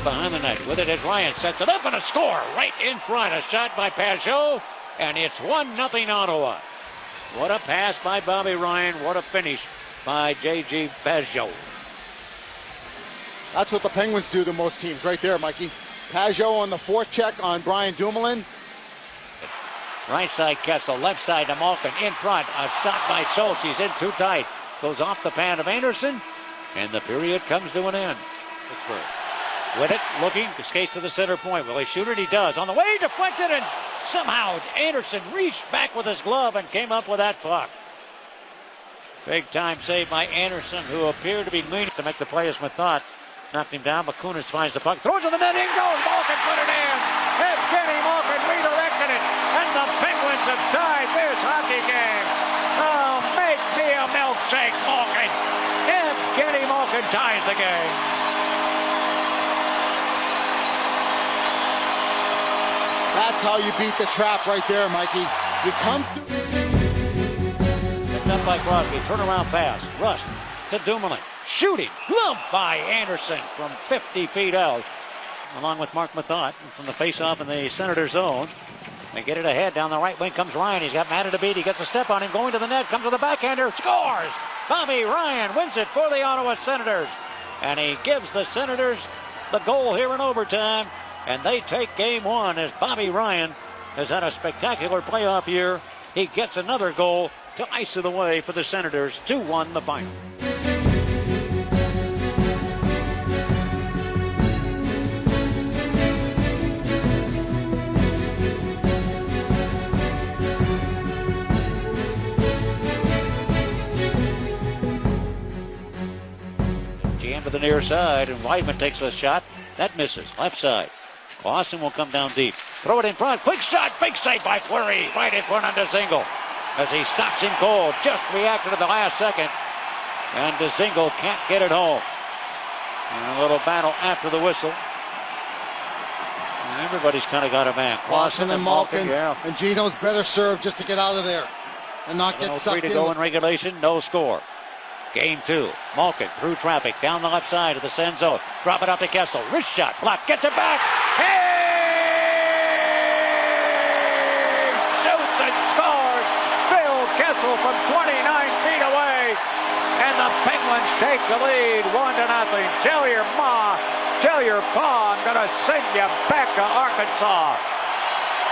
Behind the net with it as Ryan sets it up and a score right in front. A shot by Pajot, and it's 1-0 Ottawa. What a pass by Bobby Ryan. What a finish by J.G. Pajot. That's what the Penguins do to most teams right there, Mikey. Pajot on the forecheck on Brian Dumoulin. Right side Kessel, left side to Malkin, in front. A shot by Schultz. He's in too tight. Goes off the pad of Anderson, and the period comes to an end. Pittsburgh. With it, looking, skates to the center point. Will he shoot it? He does. On the way, deflected, and somehow Anderson reached back with his glove and came up with that puck. Big time save by Anderson, who appeared to be leaning to make the play as Smith thought. Knocked him down, but Kunis finds the puck, throws it to the net, in goes, Malkin put it in. Evgeny Malkin redirected it, and the Penguins have tied this hockey game. Oh, make me a milkshake, Malkin. Evgeny Malkin ties the game. That's how you beat the trap right there, Mikey. You come through. Picked up by Crosby, turnaround pass, Rust to Dumoulin. Shooting, glove by Anderson from 50 feet out, along with Mark Mathot from the face-off in the Senators' zone. They get it ahead. Down the right wing comes Ryan. He's got Matta to beat. He gets a step on him, going to the net, comes to the backhander, scores! Bobby Ryan wins it for the Ottawa Senators. And he gives the Senators the goal here in overtime. And they take game one as Bobby Ryan has had a spectacular playoff year. He gets another goal to ice it away for the Senators. 2-1 the final. Jam to the near side, and Weidman takes a shot. That misses. Left side. Clausen will come down deep. Throw it in front. Quick shot. Big save by Fleury. Right in front on DeZingle. As he stops him cold. Just reacted at the last second. And DeZingle can't get it home. And a little battle after the whistle. And everybody's kind of got a man. Clausen and Malkin. Yeah. And Gino's better served just to get out of there. And not get sucked in. 3 to go in regulation. No score. Game two. Malkin through traffic down the left side of the Sens zone. Drop it out to Kessel. Wrist shot. Block. Gets it back. Hey! Shoots and scores. Phil Kessel from 29 feet away. And the Penguins take the lead 1-0. Tell your ma, tell your pa, I'm going to send you back to Arkansas.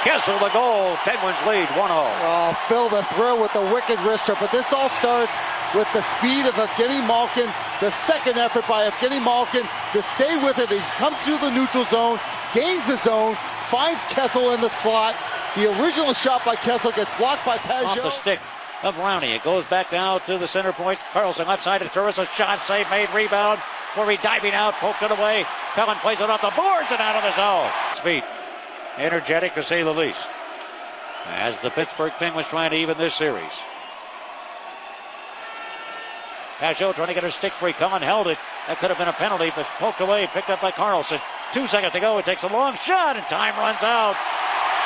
Kessel the goal. Penguins lead 1-0. Oh, Phil the throw with the wicked wrister. But this all starts with the speed of Evgeny Malkin, the second effort by Evgeny Malkin to stay with it. He's come through the neutral zone, gains the zone, finds Kessel in the slot. The original shot by Kessel gets blocked by Pajot. Off the stick of Rowney. It goes back out to the center point. Carlson left side to Turris. A shot, save made, rebound. Fleury diving out, poked it away. Pellin plays it off the boards and out of the zone. Speed. Energetic to say the least. As the Pittsburgh Penguins trying to even this series. Pajot trying to get her stick free. Cullen held it. That could have been a penalty, but poked away, picked up by Carlson. 2 seconds to go. It takes a long shot, and time runs out.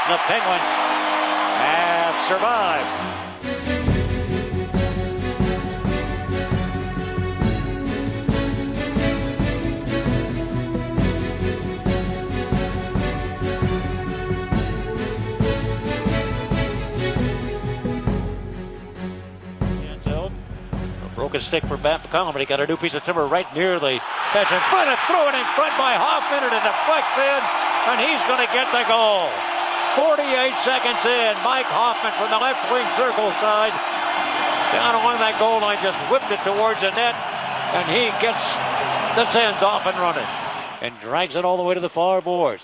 The Penguins have survived. Broken stick for Matt McCollum, but he got a new piece of timber right near the edge. And throw it in front by Hoffman, and it deflects in, and he's going to get the goal. 48 seconds in, Mike Hoffman from the left wing circle side down along that goal line, just whipped it towards the net, and he gets the Sens off and running and drags it all the way to the far boards.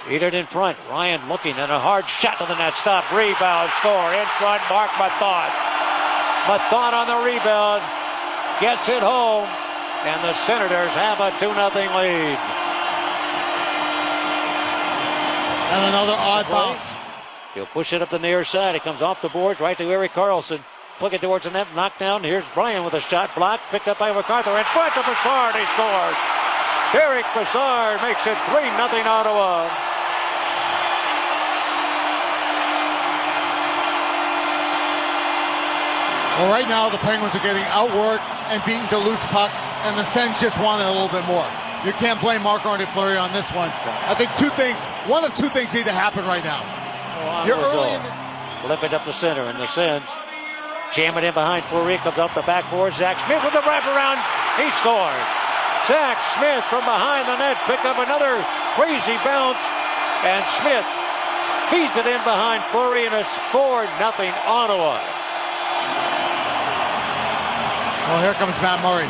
Eat it in front. Ryan looking and a hard shot to the net. Stop. Rebound. Score. In front. Mark Mathon. Mathon on the rebound. Gets it home. And the Senators have a 2-0 lead. And another odd bounce. He'll push it up the near side. It comes off the boards right to Erik Karlsson. Flick it towards the net. Knocked down. Here's Brian with a shot blocked. Picked up by MacArthur. In front of Brassard. He scores. Eric Brassard makes it 3-0 Ottawa. Well, right now the Penguins are getting outworked and beaten to loose pucks, and the Sens just want it a little bit more. You can't blame Marc-Andre Fleury on this one. I think one of two things need to happen right now. You're early in the... Flip it up the center, and the Sens jam it in behind Fleury. Comes up the backboard. Zach Smith with the wraparound. He scores. Zach Smith from behind the net pick up another crazy bounce, and Smith feeds it in behind Fleury, and it's 4-0 Ottawa. Well, here comes Matt Murray.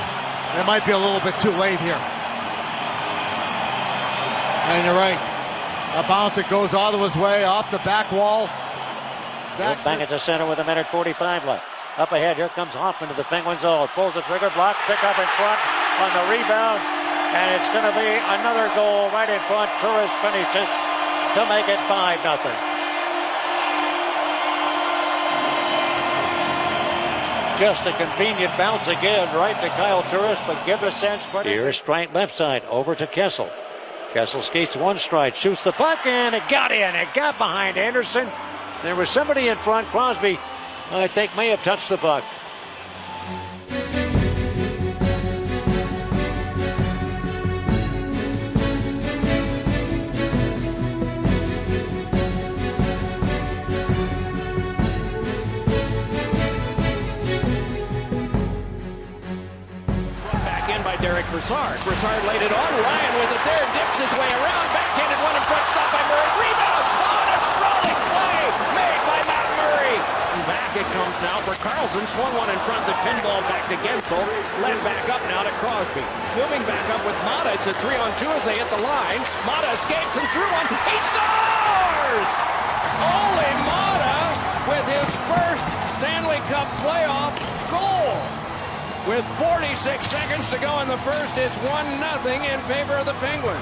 It might be a little bit too late here. And you're right. A bounce that goes Ottawa's way off the back wall. Zach back at the center with 1:45 left. Up ahead, here comes Hoffman to the Penguin zone. Pulls the trigger, block, pick up in front on the rebound. And it's going to be another goal right in front. Turris finishes to make it 5-0. Just a convenient bounce again, right to Kyle Turris, but give the Sens credit. Here's straight left side, over to Kessel. Kessel skates one stride, shoots the puck, and it got in. It got behind Anderson. There was somebody in front. Crosby, I think, may have touched the puck. Derek Brassard. Brassard laid it on. Ryan with it there. Dips his way around. Backhanded one in front. Stopped by Murray. Rebound. On a sprawling play made by Matt Murray. And back it comes now for Karlsson. Swung one in front. The pinball back to Gensel. Led back up now to Crosby. Moving back up with Mata. It's a 3-on-2 as they hit the line. Mata escapes and through one. He scores! Ole Mata with his first Stanley Cup playoff goal. With 46 seconds to go in the first, it's 1-0 in favor of the Penguins.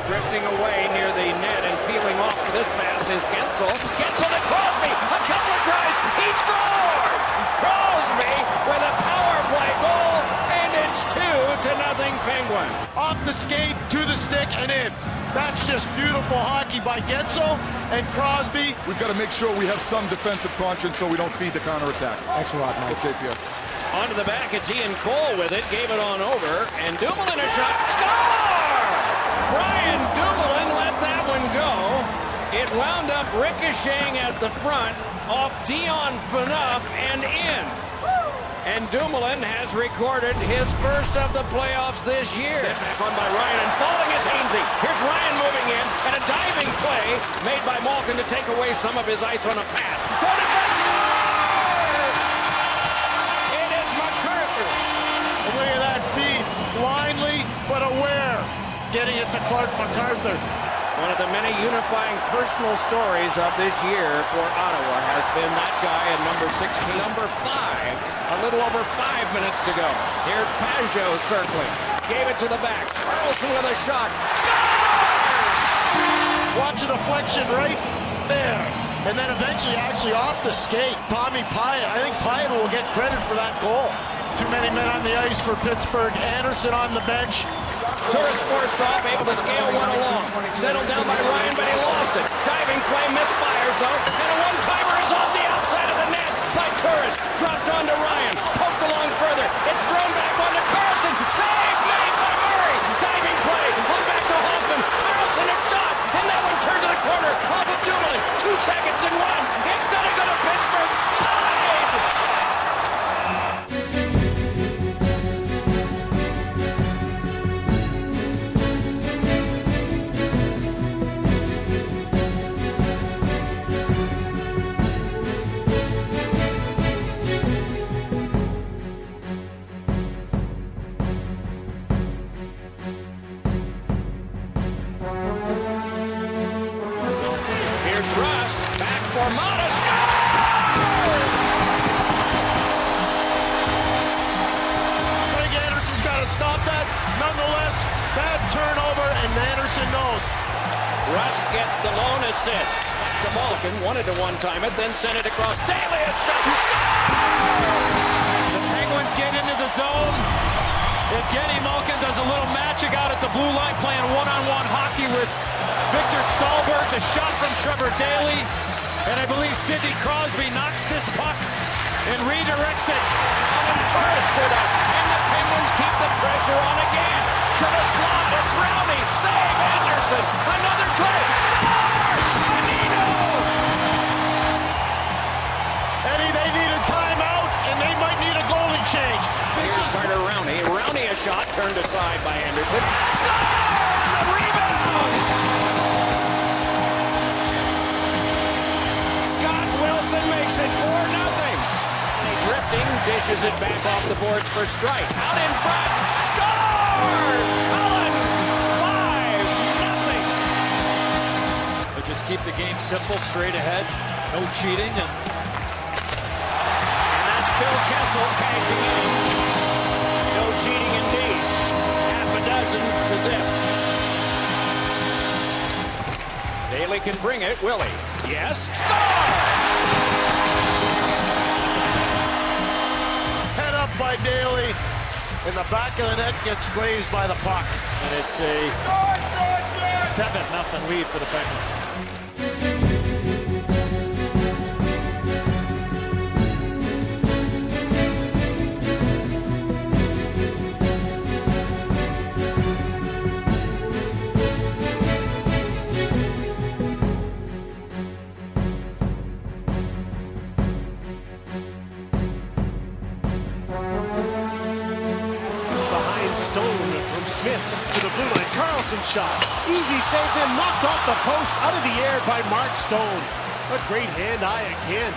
Drifting away near the net and peeling off for this pass is Gensel. Gensel to Crosby. A couple of tries. He scores! Crosby with a power play goal, and it's 2-0 Penguins. Off the skate, to the stick, and in. That's just beautiful hockey by Gensel and Crosby. We've got to make sure we have some defensive conscience so we don't feed the counterattack. Thanks a lot, Mike. Okay, Pierre. Onto the back, it's Ian Cole with it, gave it on over, and Dumoulin a shot, score! Brian Dumoulin let that one go. It wound up ricocheting at the front, off Dion Phaneuf and in. And Dumoulin has recorded his first of the playoffs this year. Set back on by Ryan, and falling is Hainsey. Here's Ryan moving in, and a diving play made by Malkin to take away some of his ice on a pass. Thrown it back, score! Look at that feed, blindly but aware, getting it to Clark MacArthur. One of the many unifying personal stories of this year for Ottawa has been that guy at number 16. Number 5, a little over 5 minutes to go. Here's Pajot circling, gave it to the back. Karlsson with a shot, score! Watch a deflection right there. And then eventually actually off the skate, Tommy Pyatt. I think Pyatt will get credit for that goal. Too many men on the ice for Pittsburgh. Anderson on the bench. Turris forced off, able to scale one along. Settled down by Ryan, but he lost it. Diving play, misfires though. And a one-timer is off the outside of the net by Turris. Dropped onto Ryan. Poked along further. It's thrown back onto Karlsson. Save made by Murray. Diving play. On back to Hoffman. Karlsson a shot. And that one turned to the corner. Off of Dumoulin. 2 seconds and one. It's going to go to Pittsburgh. Tied! bad turnover, and Anderson knows. Rust gets the lone assist to Malkin. Wanted to one-time it, then sent it across. Daly and The Penguins get into the zone. Evgeny Malkin does a little magic out at the blue line, playing one-on-one hockey with Victor Stahlberg. A shot from Trevor Daly. And I believe Sidney Crosby knocks this puck and redirects it. And Torres stood up, and the Penguins keep the pressure on again. To the slot, it's Rowney. Save Anderson. Another play. Score! Bonino! Eddie, they need a timeout, and they might need a goalie change. Here's Carter Rowney. Rowney a shot turned aside by Anderson. Score! The rebound! Scott Wilson makes it 4-0. Drifting, dishes it back off the boards for Strike. Out in front. Score! Cullen! 5-0. They just keep the game simple, straight ahead. No cheating. And that's Phil Kessel cashing in. No cheating indeed. Half a dozen to zip. Daly can bring it. Will he? Yes. Score! Head up by Daly, and the back of the net gets grazed by the puck. And it's a 7-0 lead for the Penguins. To the blue line, Carlson shot. Easy save, then knocked off the post, out of the air by Mark Stone. But great hand-eye again.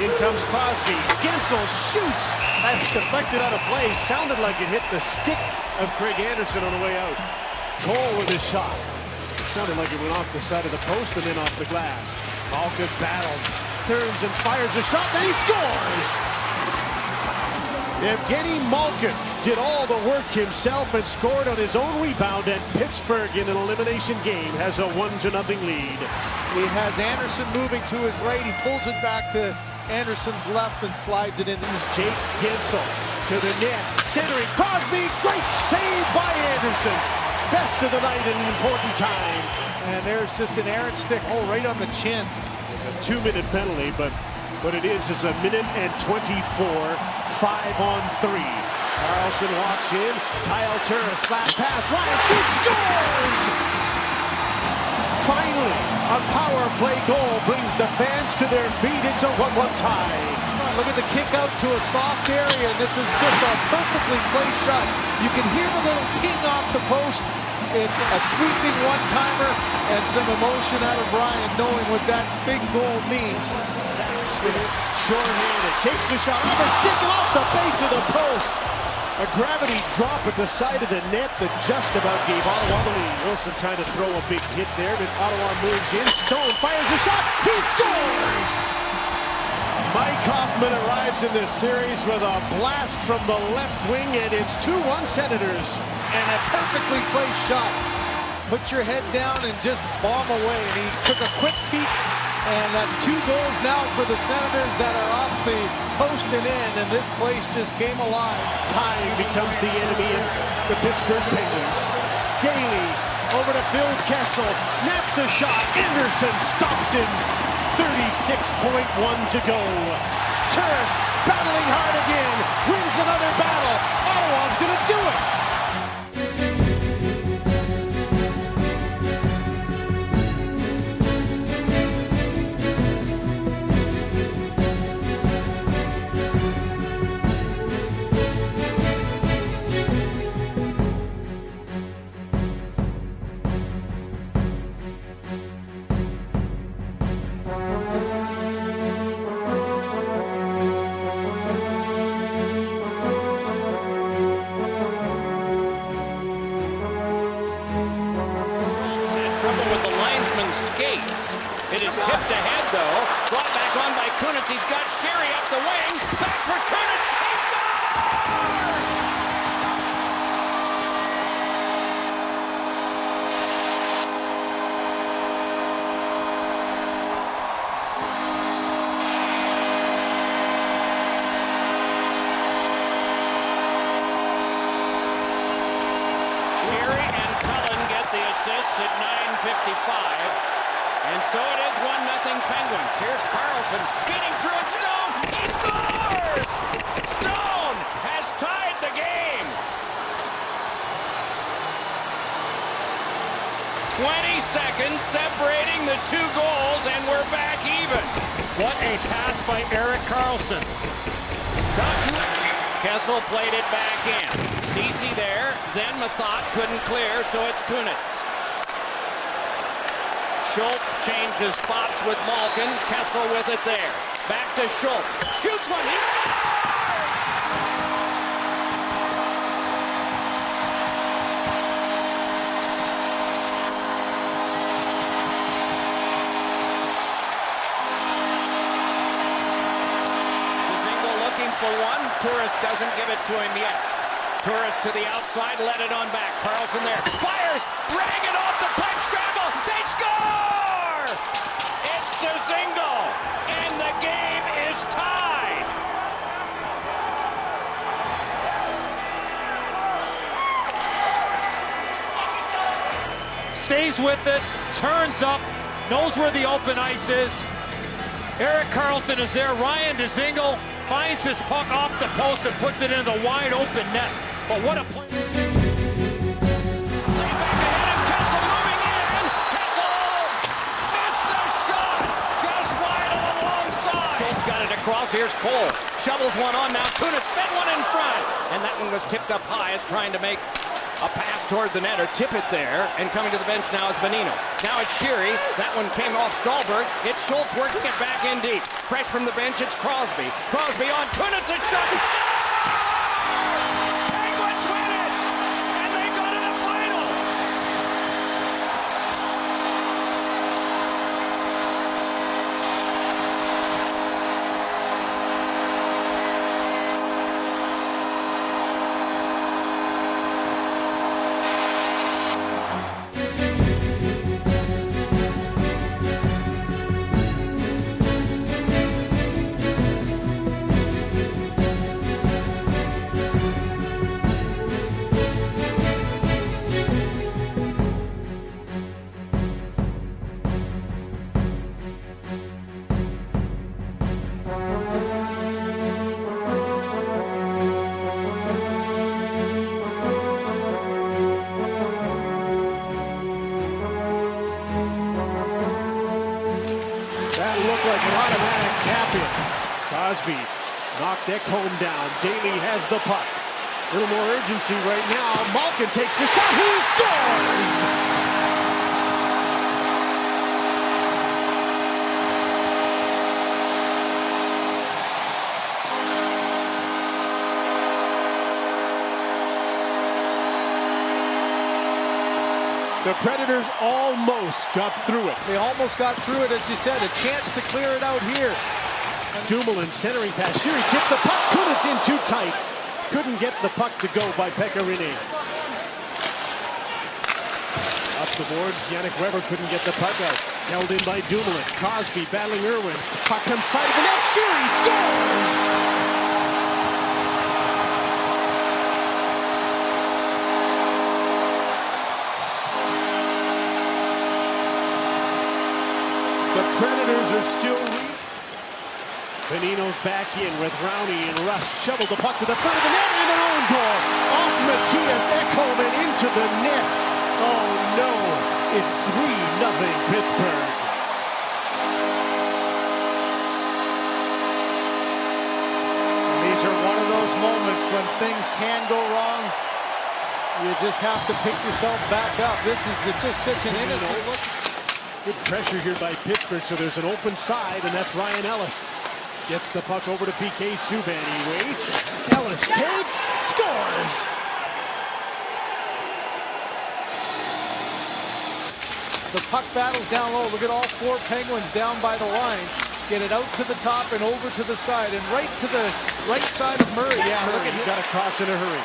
In comes Crosby. Gensel shoots. That's deflected out of play. Sounded like it hit the stick of Craig Anderson on the way out. Cole with his shot. It sounded like it went off the side of the post and then off the glass. Malkin battles, turns and fires a shot, then he scores! Evgeny Malkin did all the work himself and scored on his own rebound, and Pittsburgh in an elimination game has a 1-0 lead. He has Anderson moving to his right. He pulls it back to Anderson's left and slides it in. Here's Jake Gensel to the net. Centering Crosby. Great save by Anderson. Best of the night at an important time. And there's just an errant stick hole right on the chin. It's a 2-minute penalty, but what it is a minute and 24. 5-on-3. Carlson walks in. Kyle Turner slap pass. Ryan shoots, scores! Finally, a power play goal brings the fans to their feet. It's a 1-1 tie. Look at the kick out to a soft area, and this is just a perfectly placed shot. You can hear the little ting off the post. It's a sweeping one-timer and some emotion out of Ryan, knowing what that big goal means. Zach Smith, short-handed, takes the shot off the stick and off the base of the post. A gravity drop at the side of the net that just about gave Ottawa the lead. Wilson trying to throw a big hit there, but Ottawa moves in. Stone fires a shot. He scores! Mike Hoffman arrives in this series with a blast from the left wing, and it's 2-1 Senators. And a perfectly placed shot. Put your head down and just bomb away. And he took a quick peek, and that's 2 goals now for the Senators that are off the post and in, and this place just came alive. Time becomes the enemy of the Pittsburgh Penguins. Daly over to Phil Kessel, snaps a shot. Anderson stops him. 36.1 to go. Turris battling hard again, wins another battle. Ottawa's gonna do it. Skates. It is tipped ahead, though. Brought back on by Kunitz. He's got Sherry up the wing. Back for Kunitz. He scores! so it is 1-0 Penguins. Here's Carlson feeding through it. Stone, he scores! Stone has tied the game. 20 seconds separating the two goals, and we're back even. What a pass by Erik Karlsson. Kessel played it back in. Ceci there, then Mathot couldn't clear, so it's Kunitz. Schultz changes spots with Malkin. Kessel with it there. Back to Schultz. Shoots one. He scores! For one, Tourist doesn't give it to him yet. Tourist to the outside, let it on back. Carlson there, fires, rang it off the pipe scramble. They score! It's Dzingel, and the game is tied. Stays with it, turns up, knows where the open ice is. Erik Karlsson is there. Ryan Dzingel finds his puck off the post and puts it into the wide open net. But what a play. Back ahead of Kessel moving in. Kessel missed a shot just wide of the long side. Schultz got it across. Here's Cole. Shovels one on now. Kunitz fed one in front. And that one was tipped up high as trying to make a pass toward the net or tip it there. And coming to the bench now is Bonino. Now it's Sheary. That one came off Stallberg. It's Schultz working it back in deep. Fresh from the bench, it's Crosby. Crosby on Kunitz, a shot. Penguins win it! And they go to the final! Crosby knocked Ekholm down. Daly has the puck. A little more urgency right now. Malkin takes the shot. He scores! The Predators almost got through it. They almost got through it, as you said. A chance to clear it out here. Dumoulin centering pass. Sheary tipped the puck. Kunitz in too tight. Couldn't get the puck to go by Pecorini. Up the boards. Yannick Weber couldn't get the puck out. Held in by Dumoulin. Crosby battling Irwin. Puck comes side of the net. Sheary scores! The Predators are still weak. Bonino's back in with Rowney and Rust. Shoveled the puck to the front of the net in their own goal. Off Matthias Ekholm and into the net. Oh no, it's 3-0 Pittsburgh. And these are one of those moments when things can go wrong. You just have to pick yourself back up. This is just such an innocent look. Good pressure here by Pittsburgh, so there's an open side, and that's Ryan Ellis. Gets the puck over to PK Subban. He waits. Ellis takes, scores! The puck battles down low. Look at all four Penguins down by the line. Get it out to the top and over to the side, and right to the right side of Murray. Yeah, look at him. Got to cross in a hurry.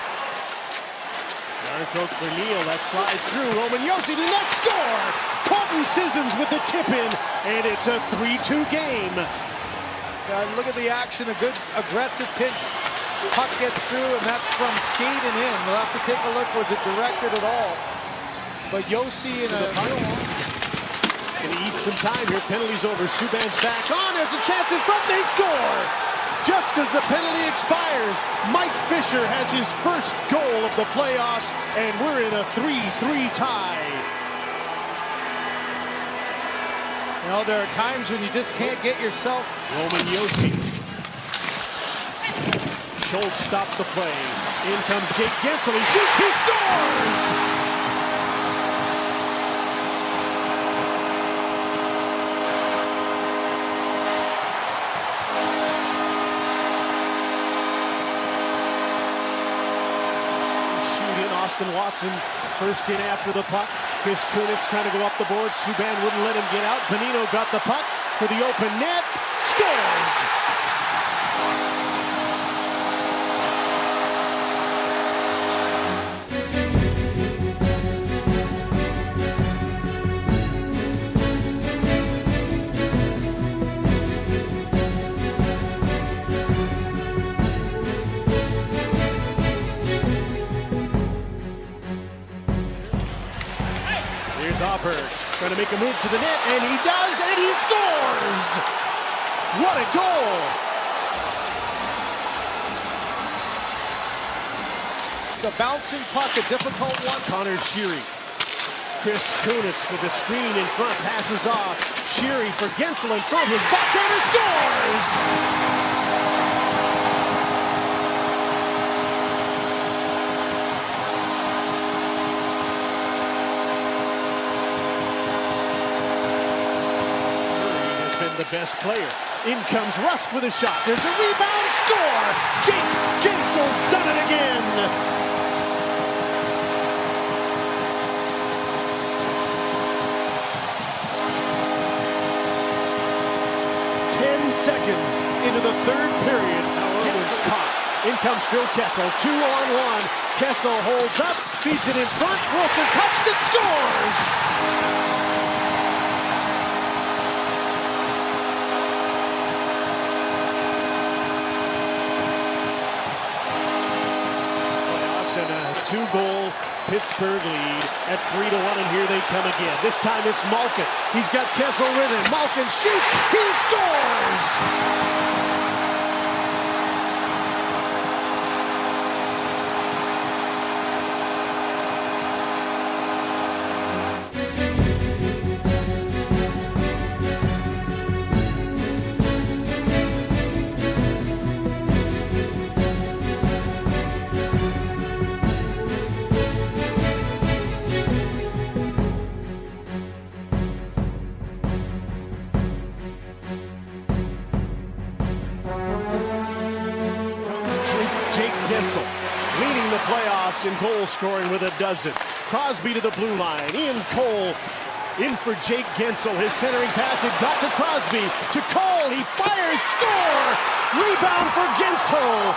Yarncroke for Neal. That slides through. Roman Josi, the net score! Colton Sissons with the tip in, and it's a 3-2 game. Look at the action, a good aggressive pinch. Puck gets through, and that's from skating in. We'll have to take a look. Was it directed at all? But Josi in a... And he eats some time here. Penalty's over. Subban's back on. There's a chance in front. They score! Just as the penalty expires, Mike Fisher has his first goal of the playoffs, and we're in a 3-3 tie. You know, there are times when you just can't get yourself. Roman Josi. Schultz stops the play. In comes Jake Gensel. He shoots. He scores! Austin Watson first in after the puck. Chris Kunitz trying to go up the board. Subban wouldn't let him get out. Bonino got the puck for the open net. Scores! Auberg trying to make a move to the net, and he does, and he scores! What a goal! It's a bouncing puck, a difficult one. Connor Sheary. Chris Kunitz with a screen in front, passes off. Sheary for Gensel in front, his backhander scores! The best player. In comes Rust with a shot. There's a rebound, score! Jake Gensel's done it again! 10 seconds into the third period. It was caught. In comes Phil Kessel, 2-on-1. Kessel holds up, feeds it in front. Wilson touched it, scores! Two-goal Pittsburgh lead at 3-1, and here they come again. This time it's Malkin. He's got Kessel with him. Malkin shoots. He scores! Leading the playoffs in goal scoring with a dozen. Crosby to the blue line. Ian Cole in for Jake Gensel. His centering pass, it got to Crosby. To Cole, he fires, score! Rebound for Gensel.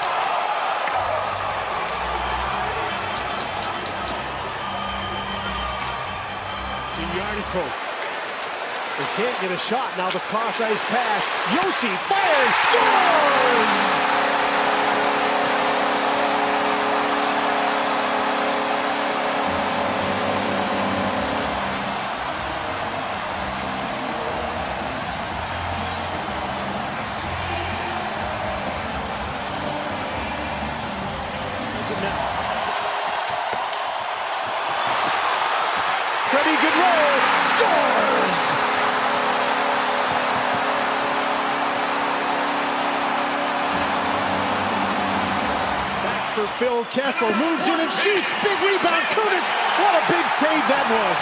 To Yarnko. They can't get a shot. Now the cross-ice pass. Josi fires, scores! Freddie Goodrow scores! Back for Phil Kessel, moves in and shoots. Big rebound, Kunitz. What a big save that was.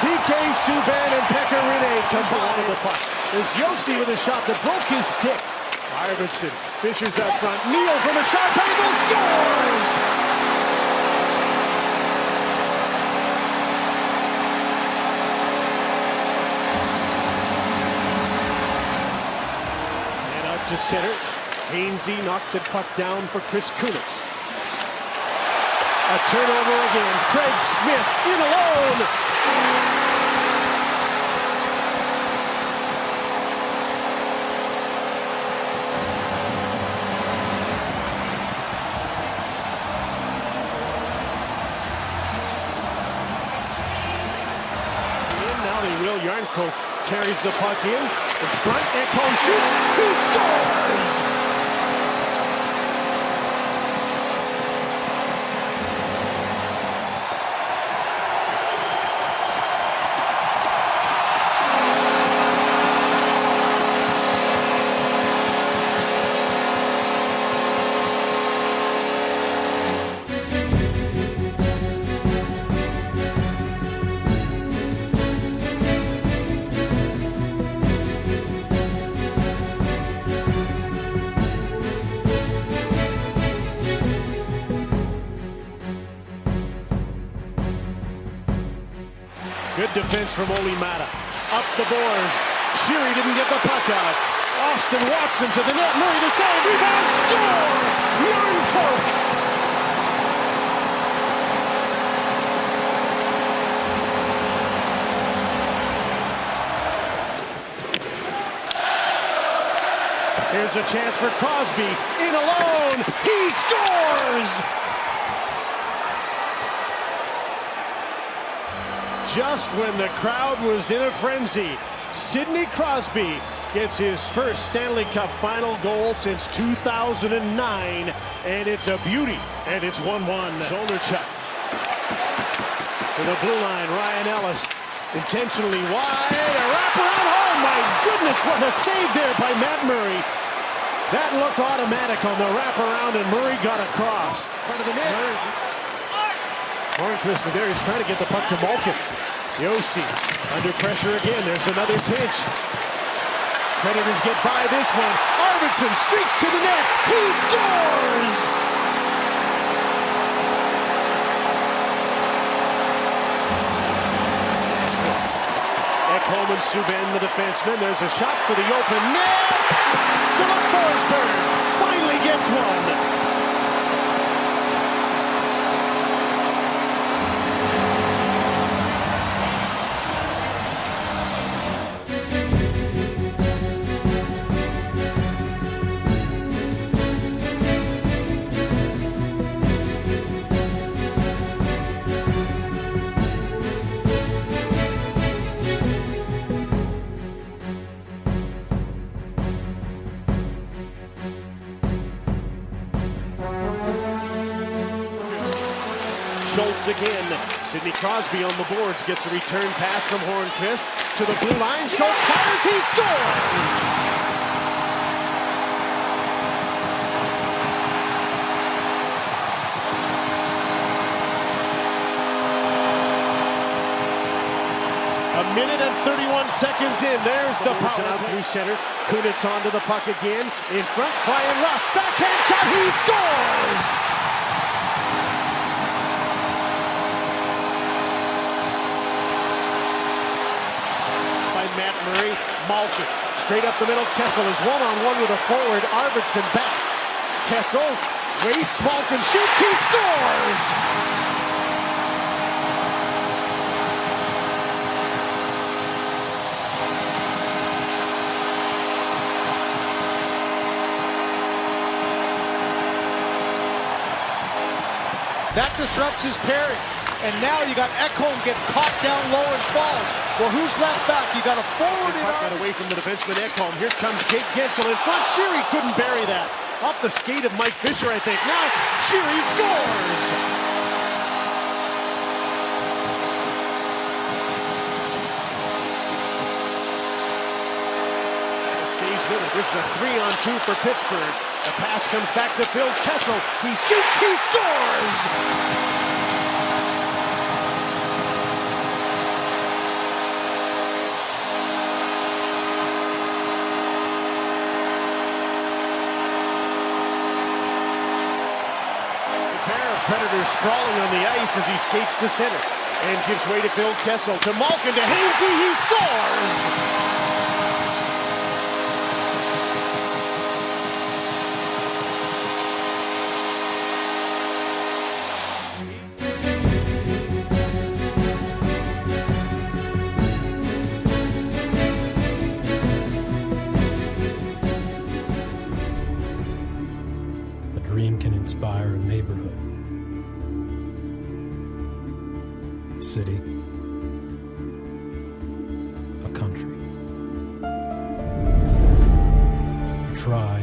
PK Subban and Pekka Rinne combine with the puck. There's Josi with a shot that broke his stick. Arvidsson, Fisher's out front. Neal from a shot angle scores! To center, Hainsey knocked the puck down for Chris Kunitz. A turnover again. Craig Smith in alone. And now they will. Yarnko carries the puck in front, Ekholm shoots, he scores! Good defense from Olli Mata. Up the boards. Sheary didn't get the puck out. Austin Watson to the net. Murray to save. Rebound. Score! Young Turk. Here's a chance for Crosby. In alone. He scores! Just when the crowd was in a frenzy, Sidney Crosby gets his first Stanley Cup final goal since 2009, and it's a beauty, and it's 1-1. Zolderchuk to the blue line, Ryan Ellis intentionally wide, a wraparound, oh my goodness, what a save there by Matt Murray. That looked automatic on the wraparound, and Murray got across. Front of the net. Hornquist there, he's trying to get the puck to Malkin. Yossi under pressure again. There's another pitch. Predators get by this one. Arvidsson streaks to the net. He scores! Ekholm and Subban, the defenseman. There's a shot for the open net. Philip Forsberg finally gets one. Schultz again. Sidney Crosby on the boards, gets a return pass from Hornquist to the blue line. Schultz fires, he scores! A minute and 31 seconds in. There's the power out through center. Kunitz onto the puck again. In front, Brian Rust. Backhand shot, he scores! Matt Murray, Malkin, straight up the middle. Kessel is one-on-one with a forward. Arvidsson back. Kessel waits, Malkin shoots, he scores! That disrupts his pairings. And now you got Ekholm gets caught down low and falls. Well, who's left back? You got a forward in got away from the defenseman Ekholm. Here comes Jake Gensel in front. Sheary couldn't bury that. Off the skate of Mike Fisher, I think. Now Sheary scores! Stays with it. This is a 3-on-2 for Pittsburgh. The pass comes back to Phil Kessel. He shoots, he scores! Predators sprawling on the ice as he skates to center and gives way to Phil Kessel, to Malkin, to Hainsey, he scores! A dream can inspire a neighborhood, city, a country. try,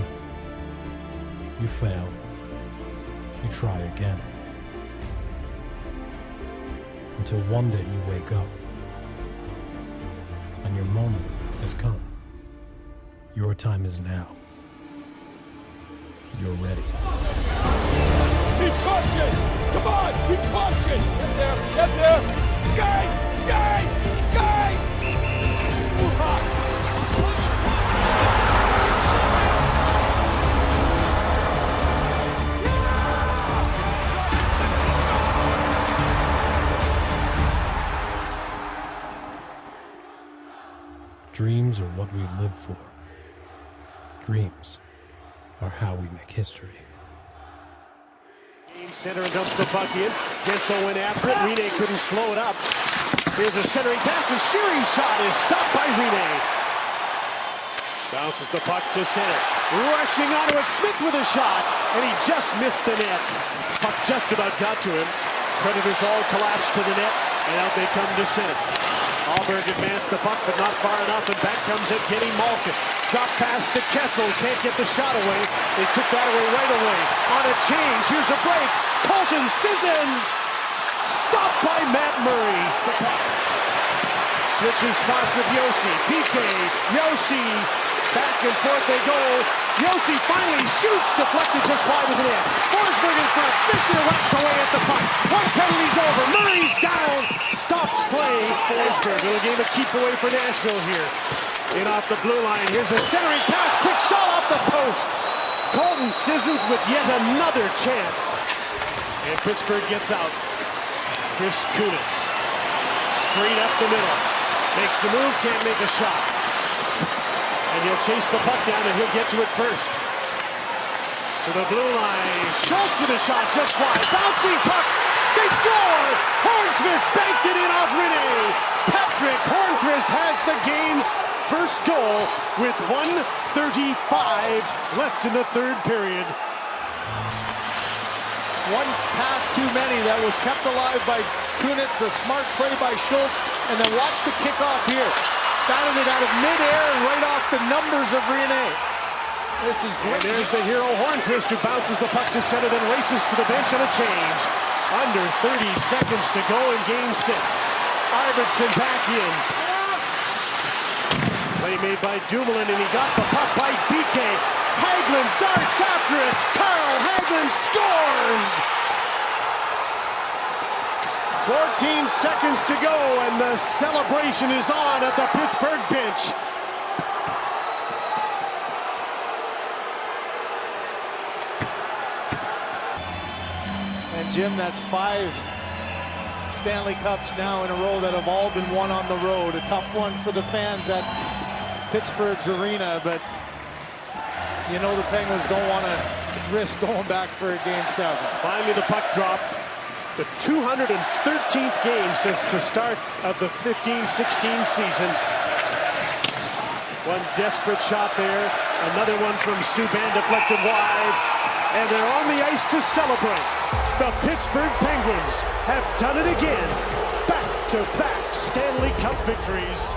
you fail, you try again. Until one day you wake up and your moment has come. Your time is now. You're ready. Keep pushing! Come on, keep pushing! Get there, get there! Skate! Skate! Skate! Dreams are what we live for. Dreams are how we make history. Center and dumps the puck in. Gensel went after it. Rene couldn't slow it up. Here's a centering pass. A Sheary's shot is stopped by Rene. Bounces the puck to center. Rushing onto it. Smith with a shot. And he just missed the net. Puck just about got to him. Predators all collapsed to the net. And out they come to center. Alberg advanced the puck, but not far enough. And back comes Evgeny Malkin. Drop pass to Kessel. Can't get the shot away. They took that away right away. On a change. Here's a break. Colton Sissons. Stopped by Mett Mürrey. Switching spots with Yossi. PK. Yossi. Back and forth they go. Yossi finally shoots. Deflected just wide of the net. Forsberg in front. Fisher whacks away at the puck. One penalty's over. Murray's down. Stops play. Forsberg. Little game of keep away for Nashville here. In off the blue line. Here's a centering pass. Quick shot off the post. Colton Sissons with yet another chance. And Pittsburgh gets out. Chris Kunitz. Straight up the middle. Makes a move, can't make a shot. And he'll chase the puck down and he'll get to it first. To the blue line. Schultz with a shot just wide. Bouncing puck. They score! Hornqvist banked it in off Rene. Patrick Hornqvist has the game's first goal with 1:35 left in the third period. One pass too many that was kept alive by Kunitz, a smart play by Schultz, and then watch the kickoff here. Batted it out of midair and right off the numbers of Rene. This is great. And there's the hero Hornqvist who bounces the puck to center, then races to the bench on a change. Under 30 seconds to go in game 6. Arvidsson back in. Play made by Dumoulin, and he got the puck by BK. Hagelin darts after it. Carl Hagelin scores! 14 seconds to go, and the celebration is on at the Pittsburgh bench. And Jim, that's 5 Stanley Cups now in a row that have all been won on the road. A tough one for the fans at Pittsburgh's arena, but you know the Penguins don't want to risk going back for a game 7. Finally the puck drop. The 213th game since the start of the 15-16 season. One desperate shot there. Another one from Subban deflected wide. And they're on the ice to celebrate. The Pittsburgh Penguins have done it again. Back-to-back Stanley Cup victories.